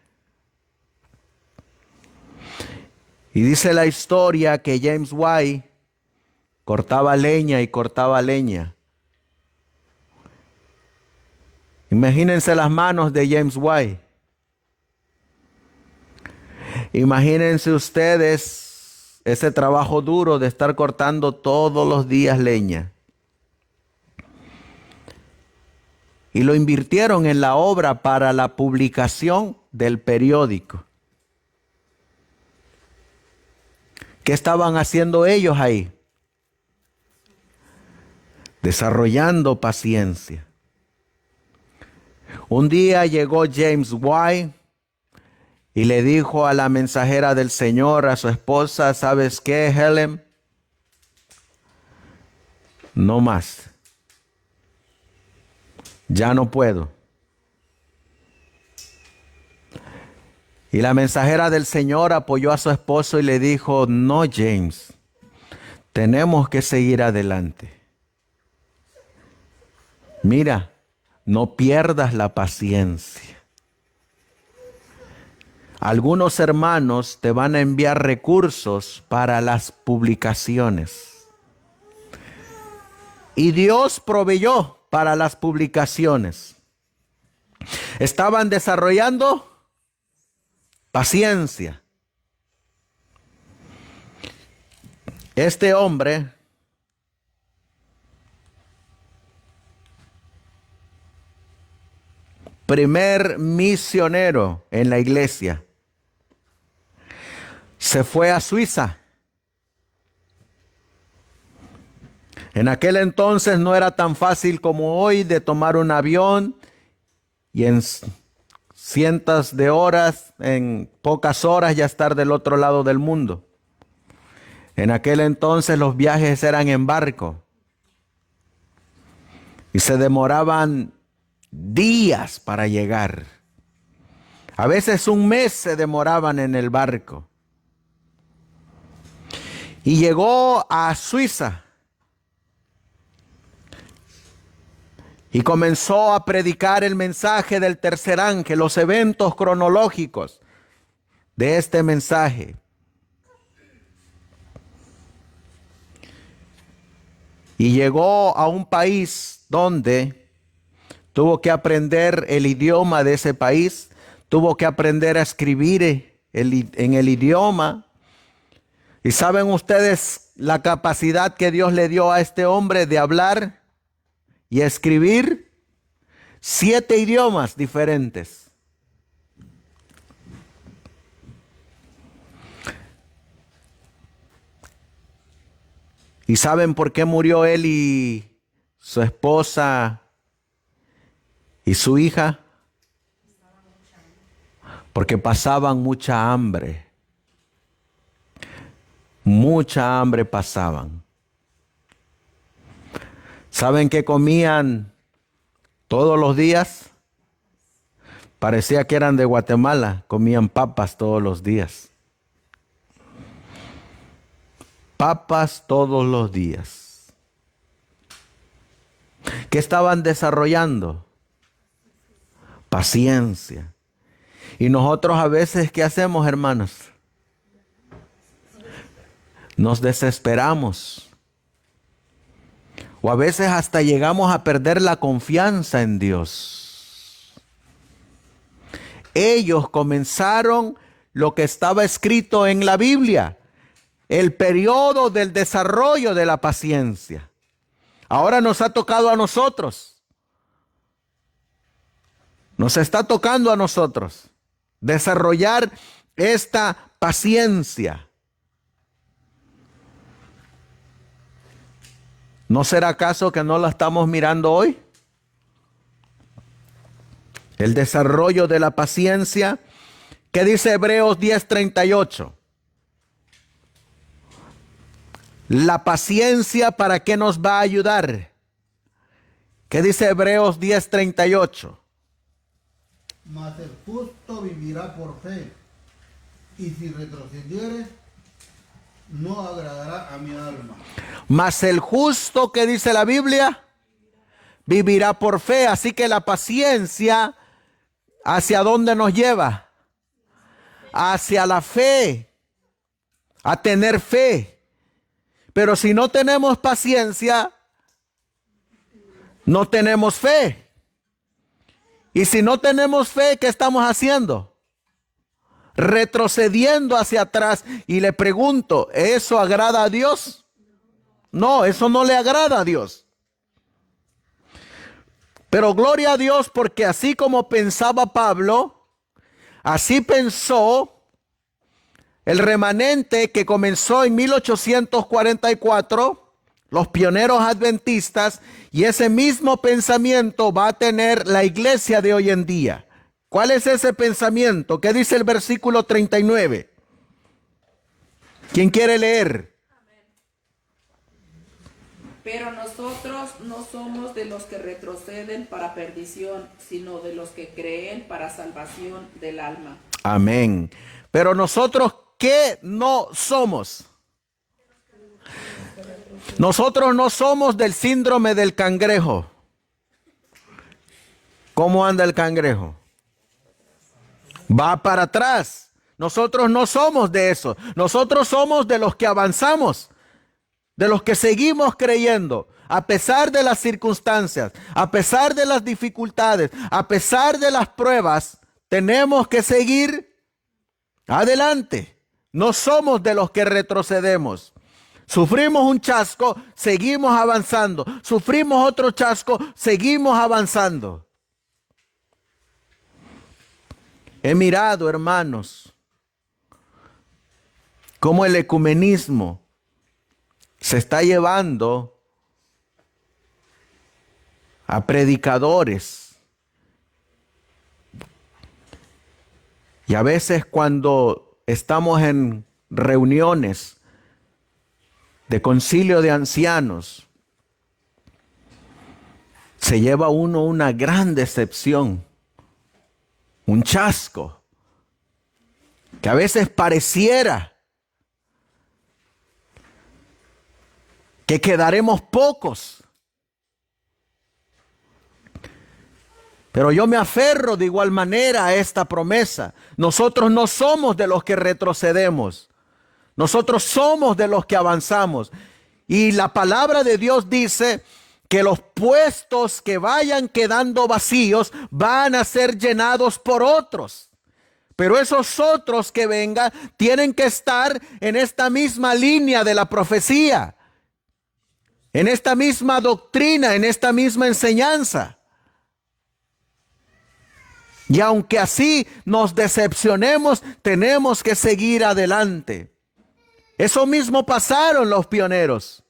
Y dice la historia que James White cortaba leña y cortaba leña. Imagínense las manos de James White. Imagínense ustedes ese trabajo duro de estar cortando todos los días leña. Y lo invirtieron en la obra para la publicación del periódico. ¿Qué estaban haciendo ellos ahí? Desarrollando paciencia. Un día llegó James White y le dijo a la mensajera del Señor, a su esposa, ¿sabes qué, Helen? No más. Ya no puedo. Y la mensajera del Señor apoyó a su esposo y le dijo, no, James, tenemos que seguir adelante. Mira, no pierdas la paciencia. algunos hermanos te van a enviar recursos para las publicaciones. Y Dios proveyó para las publicaciones. Estaban desarrollando paciencia. Este hombre primer misionero en la iglesia, se fue a Suiza. En aquel entonces no era tan fácil como hoy de tomar un avión y en cientos de horas, en pocas horas ya estar del otro lado del mundo. En aquel entonces los viajes eran en barco y se demoraban días para llegar. A veces un mes se demoraban en el barco. Y llegó a Suiza y comenzó a predicar el mensaje del tercer ángel, los eventos cronológicos de este mensaje. Y llegó a un país donde tuvo que aprender el idioma de ese país, tuvo que aprender a escribir en el idioma. Y saben ustedes la capacidad que Dios le dio a este hombre de hablar y escribir 7 idiomas diferentes. ¿Y saben por qué murió él y su esposa y su hija? Porque pasaban mucha hambre. Mucha hambre pasaban. ¿Saben qué comían todos los días? Parecía que eran de Guatemala. Comían papas todos los días. Papas todos los días. ¿Qué estaban desarrollando? Paciencia. Y nosotros a veces, ¿qué hacemos, hermanos? Nos desesperamos. O a veces hasta llegamos a perder la confianza en Dios. Ellos comenzaron lo que estaba escrito en la Biblia, el periodo del desarrollo de la paciencia. Ahora nos ha tocado a nosotros. Nos está tocando a nosotros desarrollar esta paciencia. ¿No será acaso que no la estamos mirando hoy? El desarrollo de la paciencia. ¿Qué dice Hebreos 10:38? La paciencia, ¿para qué nos va a ayudar? ¿Qué dice Hebreos 10:38? Mas el justo vivirá por fe, y si retrocediere, no agradará a mi alma. Mas el justo, ¿qué dice la Biblia? Vivirá por fe. Así que la paciencia, ¿hacia dónde nos lleva? Hacia la fe, a tener fe. Pero si no tenemos paciencia, no tenemos fe. Y si no tenemos fe, ¿qué estamos haciendo? Retrocediendo hacia atrás. Y le pregunto, ¿eso agrada a Dios? No, eso no le agrada a Dios. Pero gloria a Dios, porque así como pensaba Pablo, así pensó el remanente que comenzó en 1844, los pioneros adventistas, y ese mismo pensamiento va a tener la iglesia de hoy en día. ¿Cuál es ese pensamiento? ¿Qué dice el versículo 39? ¿Quién quiere leer? Pero nosotros no somos de los que retroceden para perdición, sino de los que creen para salvación del alma. Amén. Pero nosotros, ¿qué no somos? Nosotros no somos del síndrome del cangrejo. ¿Cómo anda el cangrejo? Va para atrás. Nosotros no somos de eso. Nosotros somos de los que avanzamos, de los que seguimos creyendo, a pesar de las circunstancias, a pesar de las dificultades, a pesar de las pruebas, tenemos que seguir adelante. No somos de los que retrocedemos. Sufrimos un chasco, seguimos avanzando. Sufrimos otro chasco, seguimos avanzando. He mirado, hermanos, cómo el ecumenismo se está llevando a predicadores. Y a veces cuando estamos en reuniones de concilio de ancianos, se lleva uno una gran decepción, un chasco, que a veces pareciera que quedaremos pocos. Pero yo me aferro de igual manera a esta promesa. Nosotros no somos de los que retrocedemos. Nosotros somos de los que avanzamos. Y la palabra de Dios dice que los puestos que vayan quedando vacíos van a ser llenados por otros. Pero esos otros que vengan tienen que estar en esta misma línea de la profecía, en esta misma doctrina, en esta misma enseñanza. Y aunque así nos decepcionemos, tenemos que seguir adelante. Eso mismo pasaron los pioneros.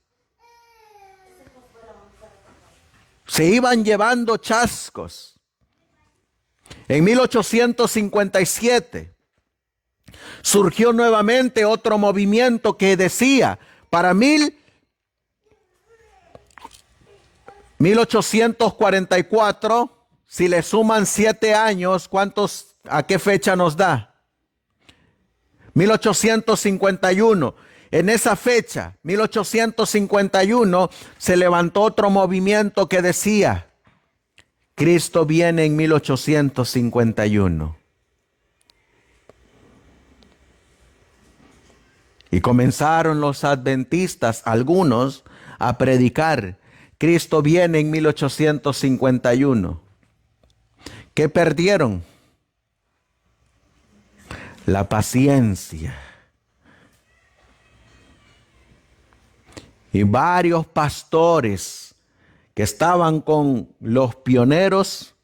Se iban llevando chascos. En 1857 surgió nuevamente otro movimiento que decía, para 1844, si le suman 7 años, ¿a qué fecha nos da? 1851. En esa fecha, 1851, se levantó otro movimiento que decía, Cristo viene en 1851. Y comenzaron los adventistas, algunos, a predicar, Cristo viene en 1851. ¿Qué perdieron? La paciencia. Y varios pastores que estaban con los pioneros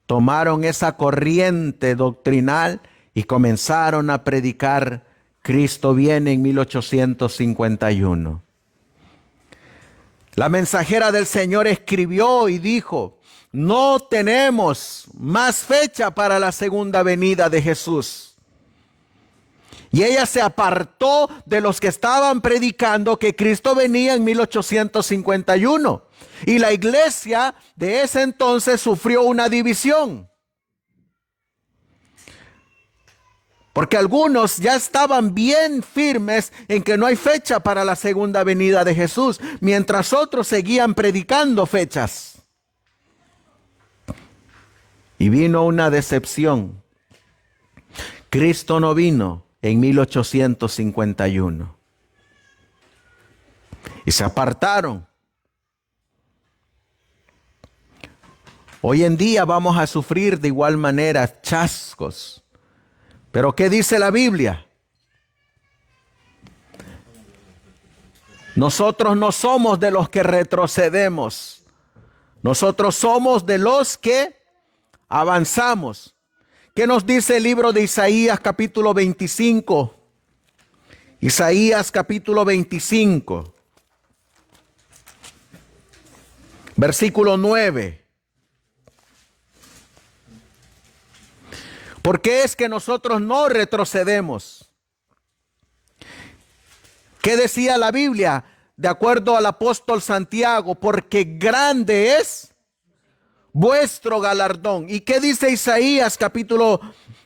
tomaron esa corriente doctrinal y comenzaron a predicar Cristo viene en 1851. La mensajera del Señor escribió y dijo, no tenemos más fecha para la segunda venida de Jesús. Y ella se apartó de los que estaban predicando que Cristo venía en 1851. Y la iglesia de ese entonces sufrió una división. Porque algunos ya estaban bien firmes en que no hay fecha para la segunda venida de Jesús, mientras otros seguían predicando fechas. Y vino una decepción. Cristo no vino en 1851. Y se apartaron. Hoy en día vamos a sufrir de igual manera chascos. Pero ¿qué dice la Biblia? Nosotros no somos de los que retrocedemos. Nosotros somos de los que avanzamos. ¿Qué nos dice el libro de Isaías capítulo 25? Isaías capítulo 25. Versículo 9. ¿Por qué es que nosotros no retrocedemos? ¿Qué decía la Biblia? De acuerdo al apóstol Santiago, porque grande es vuestro galardón. ¿Y qué dice Isaías capítulo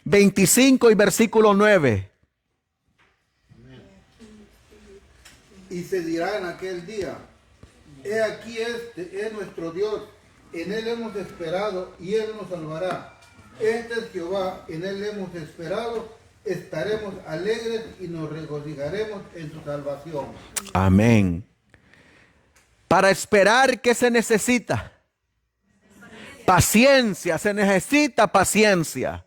25 y versículo 9? Y se dirá en aquel día, he aquí este es nuestro Dios, en él hemos esperado y él nos salvará. Este es Jehová, en él hemos esperado estaremos alegres y nos regocijaremos en su salvación. Amén. Para esperar, ¿qué se necesita? Paciencia, se necesita paciencia.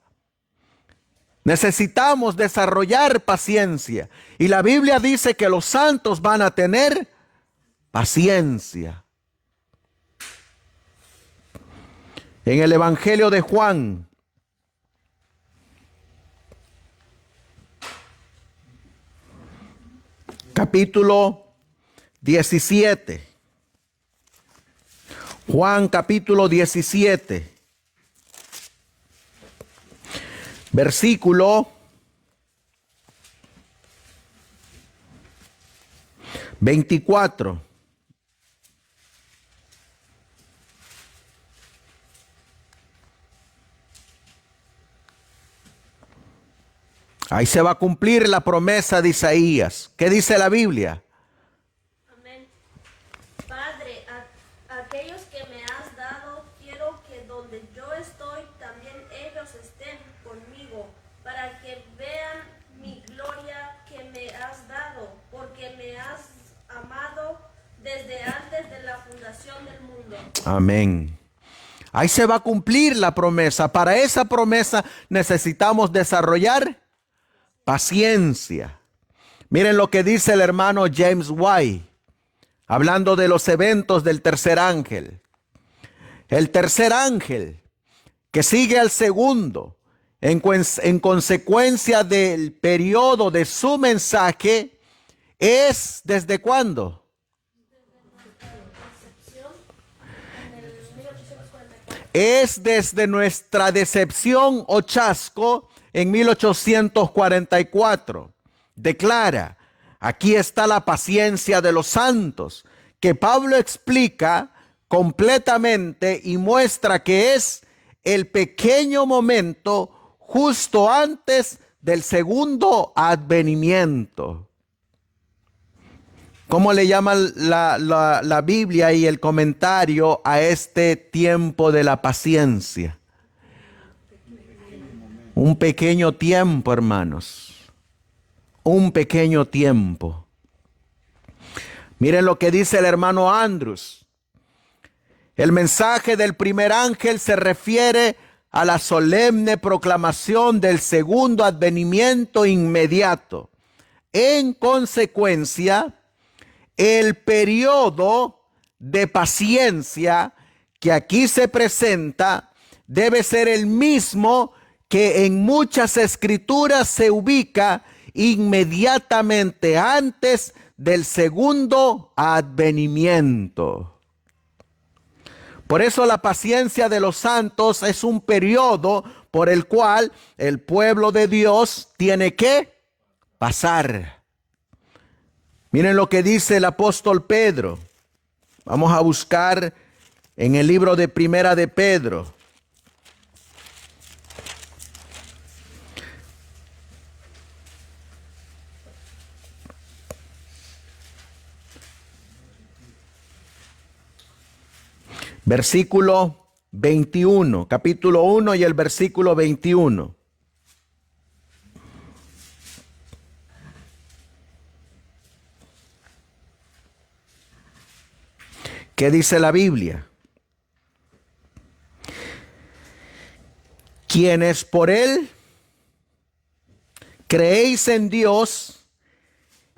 Necesitamos desarrollar paciencia. Y la Biblia dice que los santos van a tener paciencia. En el Evangelio de Juan, capítulo 17. Juan capítulo 17. Versículo 24. Ahí se va a cumplir la promesa de Isaías. ¿Qué dice la Biblia? Amén. Padre, a aquellos que me has dado, quiero que donde yo estoy, también ellos estén conmigo, para que vean mi gloria que me has dado, porque me has amado desde antes de la fundación del mundo. Amén. Ahí se va a cumplir la promesa. Para esa promesa necesitamos desarrollar paciencia. Miren lo que dice el hermano James White, hablando de los eventos del tercer ángel. El tercer ángel que sigue al segundo, en consecuencia del periodo de su mensaje, es ¿desde cuándo? Es desde nuestra decepción o chasco en 1844. Declara, aquí está la paciencia de los santos, que Pablo explica completamente y muestra que es el pequeño momento justo antes del segundo advenimiento. ¿Cómo le llama la Biblia y el comentario a este tiempo de la paciencia? Un pequeño tiempo, hermanos. Un pequeño tiempo. Miren lo que dice el hermano Andrews. El mensaje del primer ángel se refiere a la solemne proclamación del segundo advenimiento inmediato. En consecuencia, el periodo de paciencia que aquí se presenta debe ser el mismo que en muchas escrituras se ubica inmediatamente antes del segundo advenimiento. Por eso la paciencia de los santos es un periodo por el cual el pueblo de Dios tiene que pasar. Miren lo que dice el apóstol Pedro. Vamos a buscar en el libro de Primera de Pedro. Versículo 21, capítulo 1 y el versículo 21. ¿Qué dice la Biblia? Quienes por él creéis en Dios,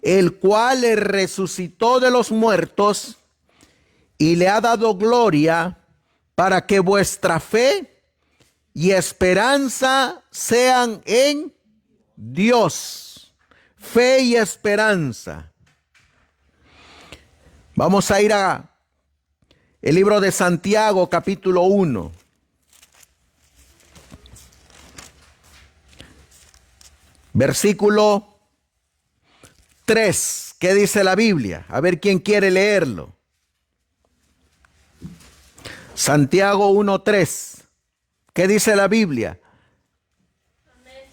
el cual le resucitó de los muertos y le ha dado gloria, para que vuestra fe y esperanza sean en Dios. Fe y esperanza. Vamos a ir a el libro de Santiago, capítulo 1. Versículo 3. ¿Qué dice la Biblia? A ver quién quiere leerlo. Santiago 1:3. ¿Qué dice la Biblia? Amén.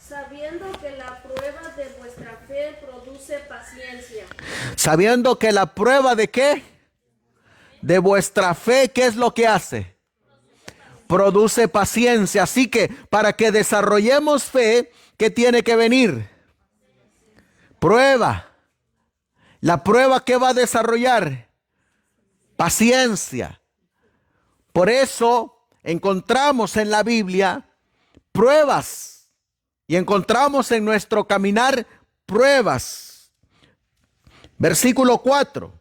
Sabiendo que la prueba de vuestra fe produce paciencia. Sabiendo que la prueba de qué? De vuestra fe, ¿qué es lo que hace? produce paciencia. Así que para que desarrollemos fe, ¿qué tiene que venir? Prueba. La prueba que va a desarrollar paciencia. Por eso encontramos en la Biblia pruebas y encontramos en nuestro caminar pruebas. Versículo 4.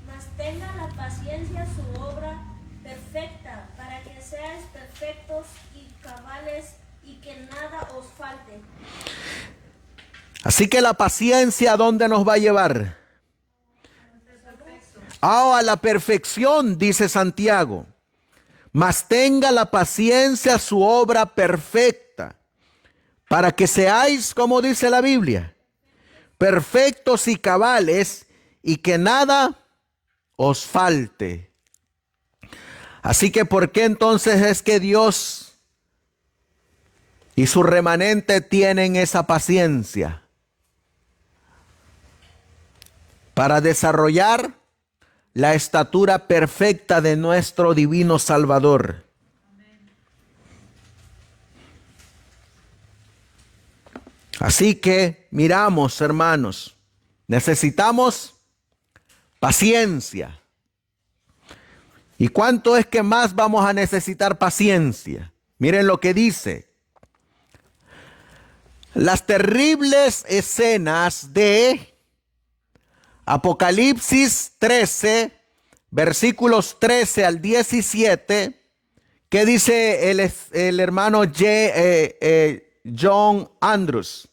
Mas tenga la paciencia su obra perfecta, para que seáis perfectos y cabales y que nada os falte. Así que la paciencia, ¿a dónde nos va a llevar? A la perfección, dice Santiago. Mas tenga la paciencia su obra perfecta, para que seáis, como dice la Biblia, perfectos y cabales, y que nada os falte. Así que, ¿por qué entonces es que Dios y su remanente tienen esa paciencia? Para desarrollar la estatura perfecta de nuestro divino Salvador. Así que miramos, hermanos, necesitamos paciencia. ¿Y cuánto es que más vamos a necesitar paciencia? Miren lo que dice. Las terribles escenas de Apocalipsis 13, versículos 13 al 17, ¿qué dice el hermano John Andrews?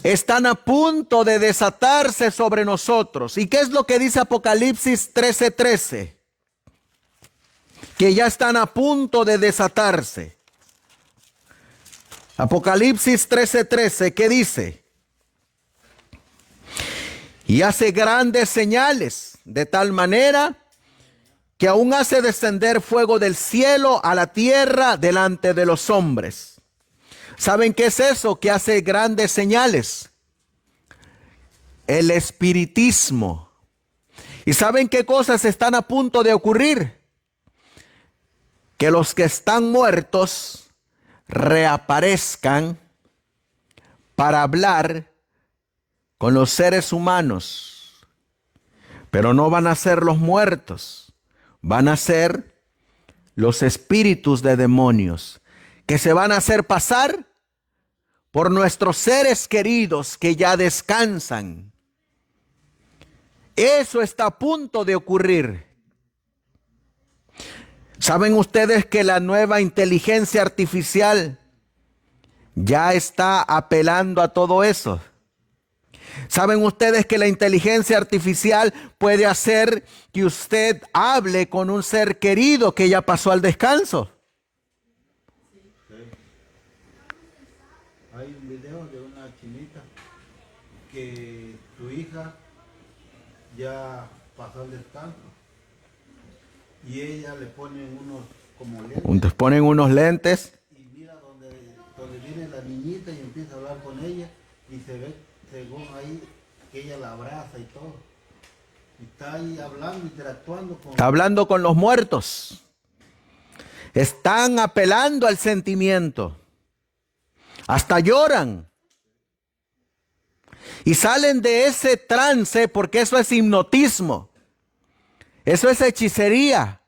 Están a punto de desatarse sobre nosotros. ¿Y qué es lo que dice Apocalipsis 13:13? Que ya están a punto de desatarse. Apocalipsis 13:13, ¿qué dice? Y hace grandes señales, de tal manera que aún hace descender fuego del cielo a la tierra delante de los hombres. ¿Saben qué es eso? Que hace grandes señales. El espiritismo. ¿Y saben qué cosas están a punto de ocurrir? Que los que están muertos reaparezcan para hablar con los seres humanos, pero no van a ser los muertos, van a ser los espíritus de demonios que se van a hacer pasar por nuestros seres queridos que ya descansan. Eso está a punto de ocurrir. ¿Saben ustedes que la nueva inteligencia artificial ya está apelando a todo eso? ¿Saben ustedes que la inteligencia artificial puede hacer que usted hable con un ser querido que ya pasó al descanso? Sí. Hay un video de una chinita que su hija ya pasó al descanso y ella le ponen unos como lentes. Entonces ponen unos lentes. Y mira donde viene la niñita y empieza a hablar con ella y se ve según ahí que ella la abraza y todo. Y está ahí hablando, interactuando con... Está hablando con los muertos. Están apelando al sentimiento. Hasta lloran. Y salen de ese trance porque eso es hipnotismo. Eso es hechicería.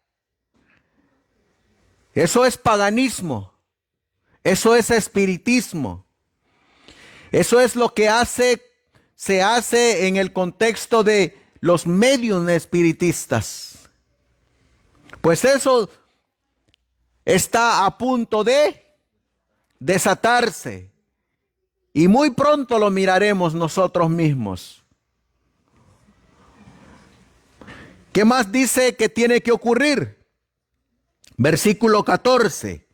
Eso es paganismo. Eso es espiritismo. Eso es lo que se hace en el contexto de los medios espiritistas. Pues eso está a punto de desatarse. Y muy pronto lo miraremos nosotros mismos. ¿Qué más dice que tiene que ocurrir? Versículo 14.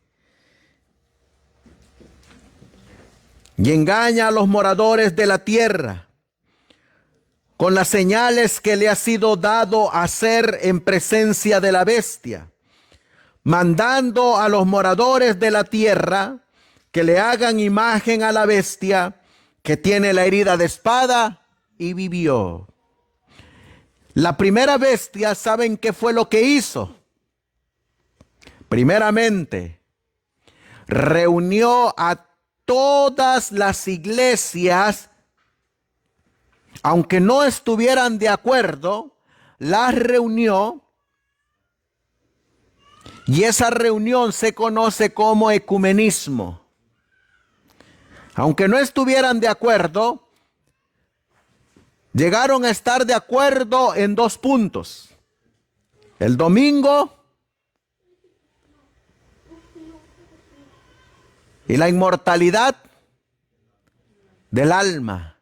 Y engaña a los moradores de la tierra con las señales que le ha sido dado hacer en presencia de la bestia, mandando a los moradores de la tierra que le hagan imagen a la bestia que tiene la herida de espada y vivió. La primera bestia, ¿saben qué fue lo que hizo? Primeramente, reunió a todas las iglesias, aunque no estuvieran de acuerdo, las reunió, y esa reunión se conoce como ecumenismo. Aunque no estuvieran de acuerdo, llegaron a estar de acuerdo en 2 puntos. El domingo y la inmortalidad del alma.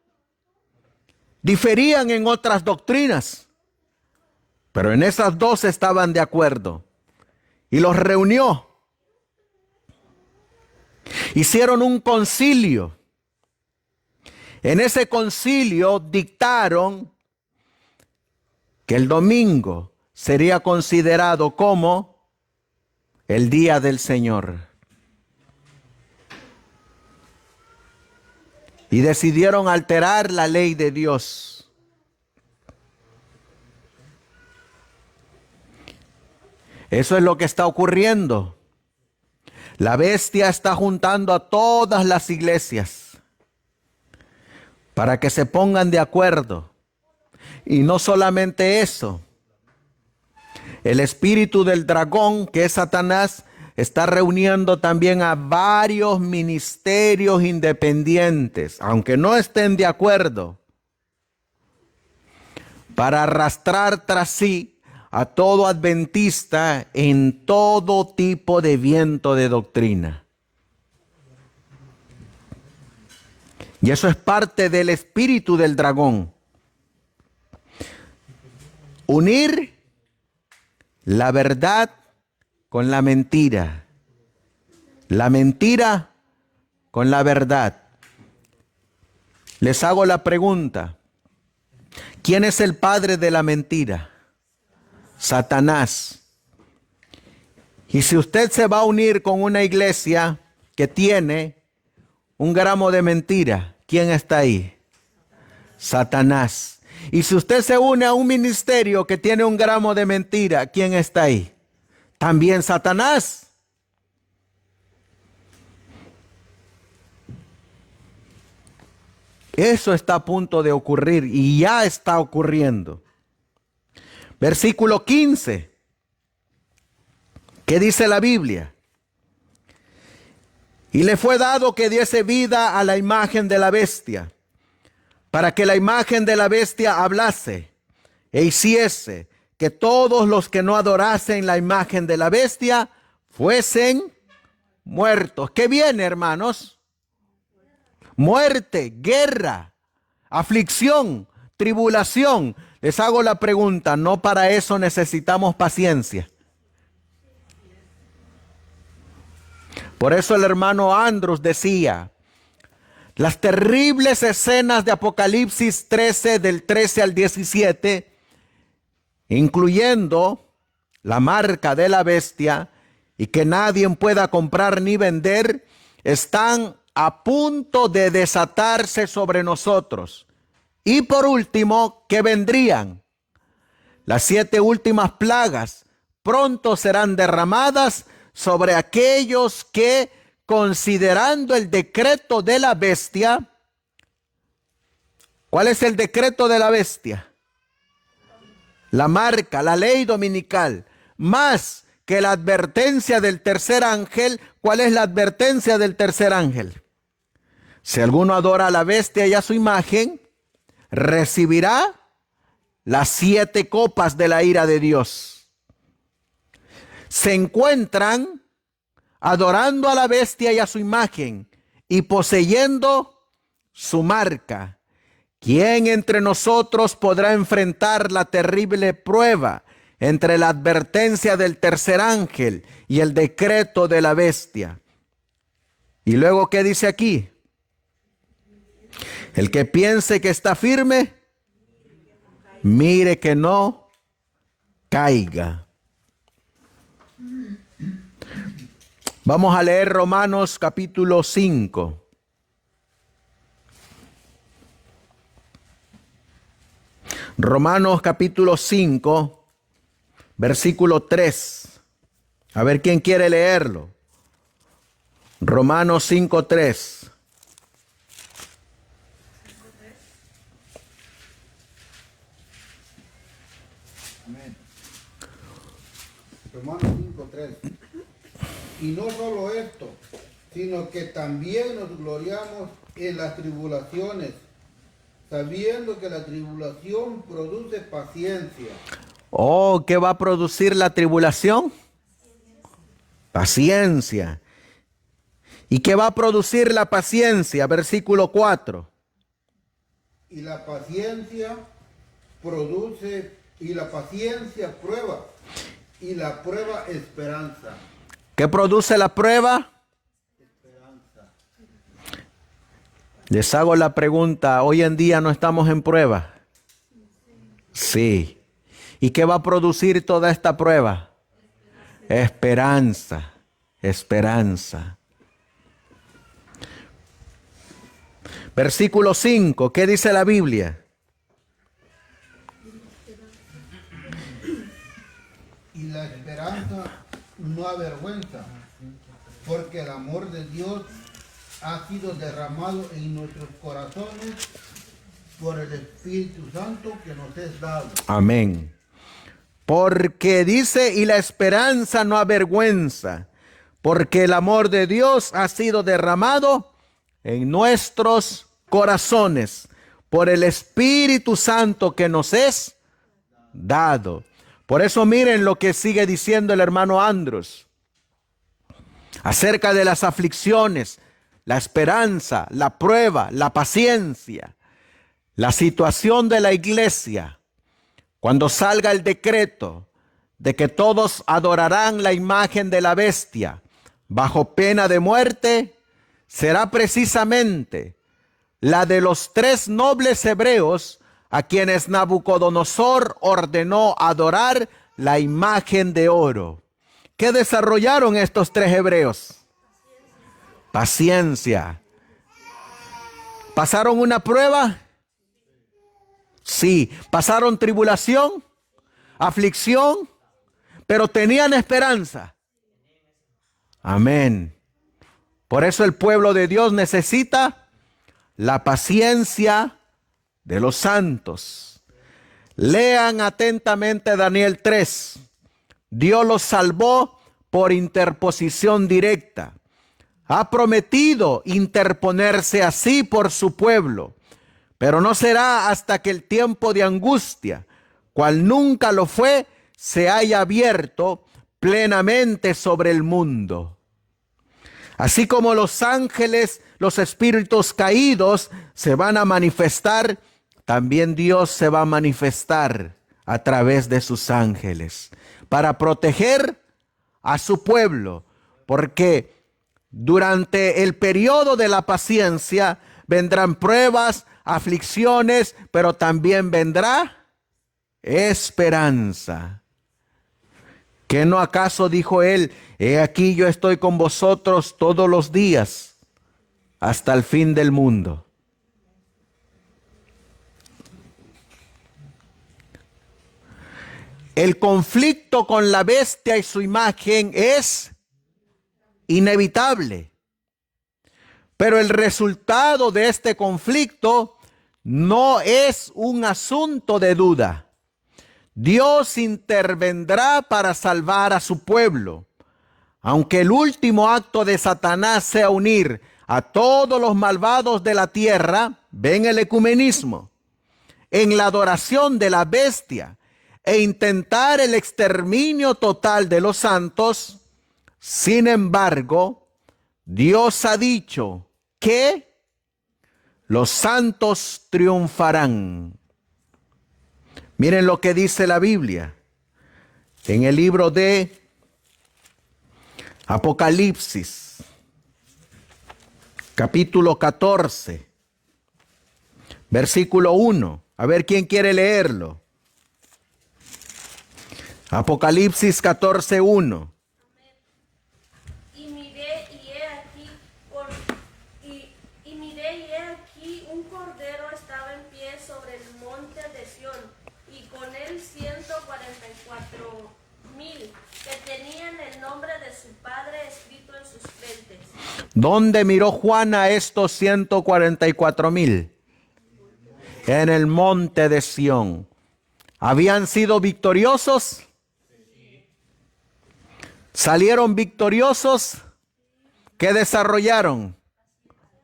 Diferían en otras doctrinas, pero en esas 2 estaban de acuerdo. Y los reunió. Hicieron un concilio. En ese concilio dictaron que el domingo sería considerado como el día del Señor. Y decidieron alterar la ley de Dios. Eso es lo que está ocurriendo. La bestia está juntando a todas las iglesias para que se pongan de acuerdo. Y no solamente eso. El espíritu del dragón, que es Satanás, está reuniendo también a varios ministerios independientes, aunque no estén de acuerdo, para arrastrar tras sí a todo adventista en todo tipo de viento de doctrina. Y eso es parte del espíritu del dragón. Unir la verdad con la mentira. La mentira con la verdad. Les hago la pregunta. ¿Quién es el padre de la mentira? Satanás. Y si usted se va a unir con una iglesia que tiene 1 gramo de mentira, ¿quién está ahí? Satanás. Y si usted se une a un ministerio que tiene 1 gramo de mentira, ¿quién está ahí? También Satanás. Eso está a punto de ocurrir y ya está ocurriendo. Versículo 15. ¿Qué dice la Biblia? Y le fue dado que diese vida a la imagen de la bestia, para que la imagen de la bestia hablase e hiciese que todos los que no adorasen la imagen de la bestia fuesen muertos. ¿Qué viene, hermanos? Muerte, guerra, aflicción, tribulación. Les hago la pregunta, ¿no para eso necesitamos paciencia? Por eso el hermano Andrews decía, las terribles escenas de Apocalipsis 13, del 13 al 17, incluyendo la marca de la bestia y que nadie pueda comprar ni vender, están a punto de desatarse sobre nosotros. Y por último, ¿qué vendrían? Las 7 últimas plagas pronto serán derramadas sobre aquellos que, considerando el decreto de la bestia. ¿Cuál es el decreto de la bestia? La marca, la ley dominical, más que la advertencia del tercer ángel. ¿Cuál es la advertencia del tercer ángel? Si alguno adora a la bestia y a su imagen, recibirá las 7 copas de la ira de Dios. Se encuentran adorando a la bestia y a su imagen y poseyendo su marca. ¿Quién entre nosotros podrá enfrentar la terrible prueba entre la advertencia del tercer ángel y el decreto de la bestia? Y luego, ¿qué dice aquí? El que piense que está firme, mire que no caiga. Vamos a leer Romanos capítulo 5. Romanos capítulo 5, versículo 3. A ver quién quiere leerlo. Romanos 5, 3. Amén. Romanos 5:3. Y no solo esto, sino que también nos gloriamos en las tribulaciones, sabiendo que la tribulación produce paciencia. Oh, ¿qué va a producir la tribulación? Paciencia. ¿Y qué va a producir la paciencia? Versículo 4. Y la paciencia produce, y la paciencia prueba, y la prueba esperanza. ¿Qué produce la prueba? Esperanza. Les hago la pregunta, ¿hoy en día no estamos en prueba? Sí. ¿Y qué va a producir toda esta prueba? Esperanza. Esperanza. Versículo 5, ¿qué dice la Biblia? Y la esperanza no avergüenza, porque el amor de Dios ha sido derramado en nuestros corazones por el Espíritu Santo que nos es dado. Amén. Porque dice, y la esperanza no avergüenza, porque el amor de Dios ha sido derramado en nuestros corazones por el Espíritu Santo que nos es dado. Por eso miren lo que sigue diciendo el hermano Andrews acerca de las aflicciones, la esperanza, la prueba, la paciencia, la situación de la iglesia. Cuando salga el decreto de que todos adorarán la imagen de la bestia bajo pena de muerte, será precisamente la de los 3 nobles hebreos a quienes Nabucodonosor ordenó adorar la imagen de oro. ¿Qué desarrollaron estos 3 hebreos? Paciencia. ¿Pasaron una prueba? Sí. ¿Pasaron tribulación? ¿Aflicción? Pero tenían esperanza. Amén. Por eso el pueblo de Dios necesita la paciencia de los santos. Lean atentamente Daniel 3. Dios los salvó por interposición directa. Ha prometido interponerse así por su pueblo, pero no será hasta que el tiempo de angustia, cual nunca lo fue, se haya abierto plenamente sobre el mundo. Así como los ángeles, los espíritus caídos se van a manifestar, también Dios se va a manifestar a través de sus ángeles para proteger a su pueblo, porque durante el periodo de la paciencia vendrán pruebas, aflicciones, pero también vendrá esperanza. ¿Qué no acaso dijo él? He aquí yo estoy con vosotros todos los días hasta el fin del mundo. El conflicto con la bestia y su imagen es inevitable. Pero el resultado de este conflicto no es un asunto de duda. Dios intervendrá para salvar a su pueblo. Aunque el último acto de Satanás sea unir a todos los malvados de la tierra, ven el ecumenismo, en la adoración de la bestia e intentar el exterminio total de los santos, sin embargo, Dios ha dicho que los santos triunfarán. Miren lo que dice la Biblia en el libro de Apocalipsis, capítulo 14, versículo 1. A ver quién quiere leerlo. Apocalipsis 14, 1. Y miré y he aquí un cordero estaba en pie sobre el monte de Sión, ¿Dónde miró Juan a estos 144,000? En el monte de Sión. ¿Habían sido victoriosos? ¿Salieron victoriosos? ¿Qué desarrollaron?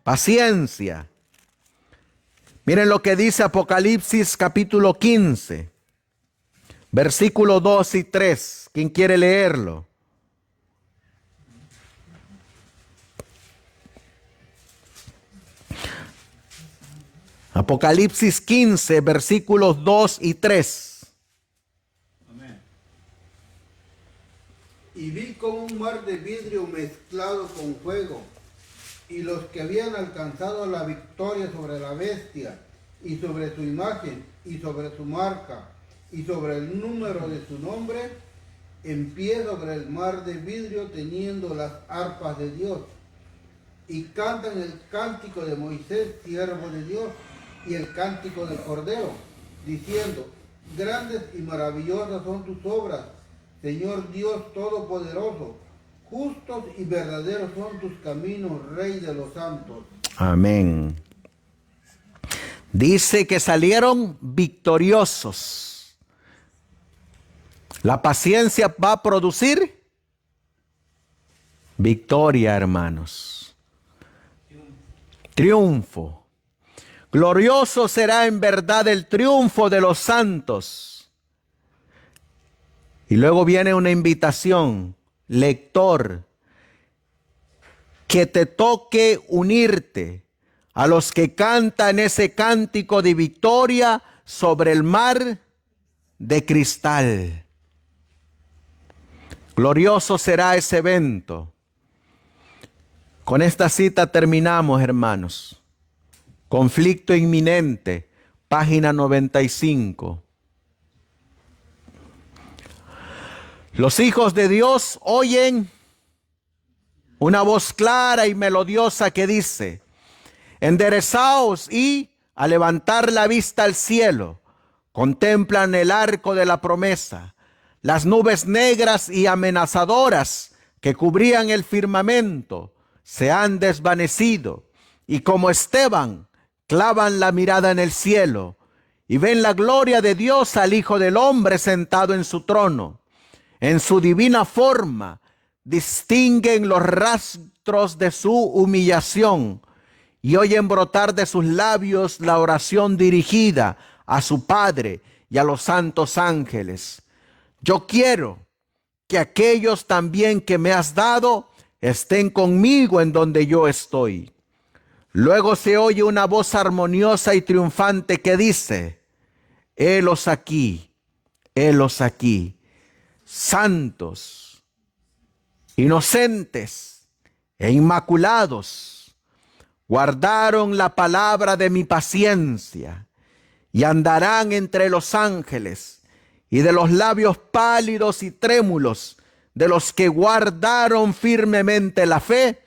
Paciencia. Miren lo que dice Apocalipsis capítulo 15, versículos 2 y 3. ¿Quién quiere leerlo? Apocalipsis 15, versículos 2 y 3. Amén. Y vi como un mar de vidrio mezclado con fuego, y los que habían alcanzado la victoria sobre la bestia, y sobre su imagen, y sobre su marca, y sobre el número de su nombre, en pie sobre el mar de vidrio teniendo las arpas de Dios, y cantan el cántico de Moisés, siervo de Dios, y el cántico del Cordero, diciendo: grandes y maravillosas son tus obras, Señor Dios Todopoderoso. Justos y verdaderos son tus caminos, Rey de los santos. Amén. Dice que salieron victoriosos. La paciencia va a producir victoria, hermanos. Triunfo. Glorioso será en verdad el triunfo de los santos. Y luego viene una invitación, lector, que te toque unirte a los que cantan ese cántico de victoria sobre el mar de cristal. Glorioso será ese evento. Con esta cita terminamos, hermanos. Conflicto inminente, página 95. Los hijos de Dios oyen una voz clara y melodiosa que dice: enderezaos y, a levantar la vista al cielo, contemplan el arco de la promesa, las nubes negras y amenazadoras que cubrían el firmamento se han desvanecido, y como Esteban, clavan la mirada en el cielo y ven la gloria de Dios al Hijo del Hombre sentado en su trono. En su divina forma distinguen los rastros de su humillación y oyen brotar de sus labios la oración dirigida a su Padre y a los santos ángeles. Yo quiero que aquellos también que me has dado estén conmigo en donde yo estoy. Luego se oye una voz armoniosa y triunfante que dice: helos aquí, santos, inocentes e inmaculados, guardaron la palabra de mi paciencia y andarán entre los ángeles, y de los labios pálidos y trémulos de los que guardaron firmemente la fe,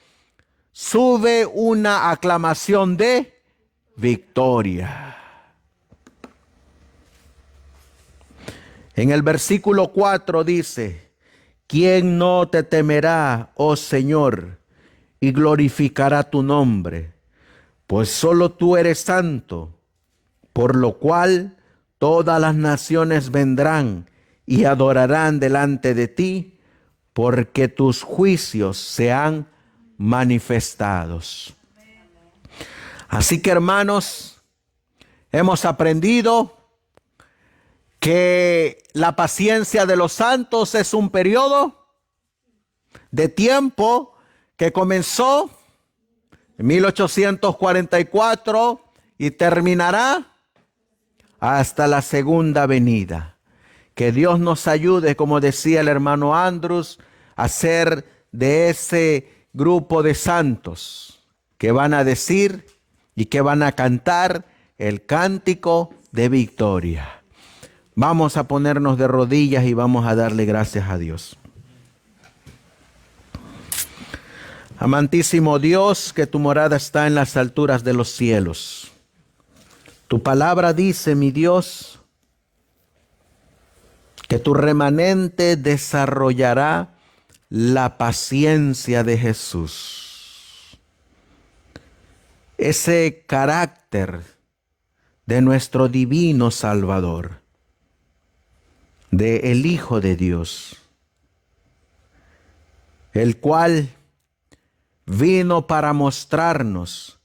sube una aclamación de victoria. En el versículo 4 dice: ¿quién no te temerá, oh Señor, y glorificará tu nombre? Pues solo tú eres santo, por lo cual todas las naciones vendrán y adorarán delante de ti, porque tus juicios se han manifestados. Así que, hermanos, hemos aprendido que la paciencia de los santos es un periodo de tiempo que comenzó en 1844 y terminará hasta la segunda venida. Que Dios nos ayude, como decía el hermano Andrews, a ser de ese grupo de santos que van a decir y que van a cantar el cántico de victoria. Vamos a ponernos de rodillas y vamos a darle gracias a Dios. Amantísimo Dios, que tu morada está en las alturas de los cielos. Tu palabra dice, mi Dios, que tu remanente desarrollará la paciencia de Jesús. ese carácter de nuestro divino Salvador, de el Hijo de Dios, el cual vino para mostrarnos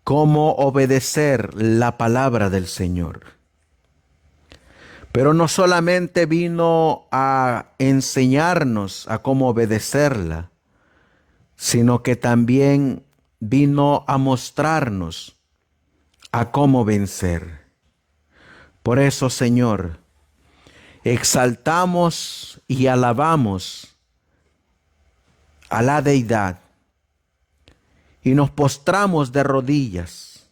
cómo obedecer la palabra del Señor. Pero no solamente vino a enseñarnos a cómo obedecerla, sino que también vino a mostrarnos a cómo vencer. Por eso, Señor, exaltamos y alabamos a la deidad y nos postramos de rodillas,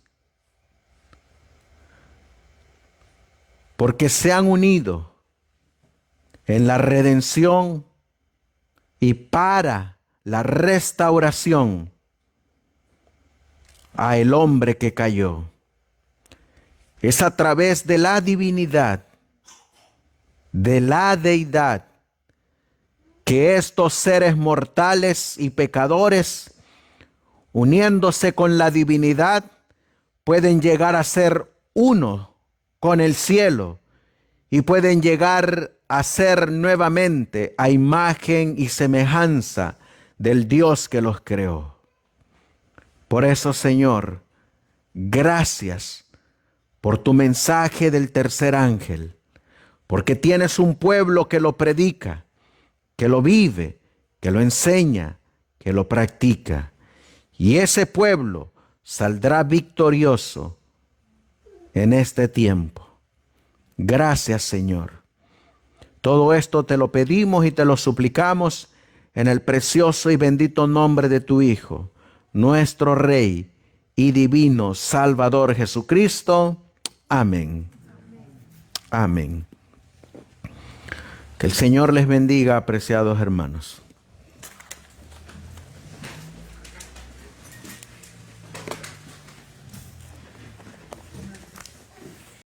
porque se han unido en la redención y para la restauración a el hombre que cayó. Es a través de la divinidad, de la deidad, que estos seres mortales y pecadores, uniéndose con la divinidad, pueden llegar a ser uno con el cielo y pueden llegar a ser nuevamente a imagen y semejanza del Dios que los creó. Por eso, Señor, gracias por tu mensaje del tercer ángel, porque tienes un pueblo que lo predica, que lo vive, que lo enseña, que lo practica. Y ese pueblo saldrá victorioso en este tiempo. Gracias, Señor. Todo esto te lo pedimos y te lo suplicamos en el precioso y bendito nombre de tu Hijo, nuestro Rey y divino Salvador Jesucristo. Amén. Amén. Que el Señor les bendiga, apreciados hermanos.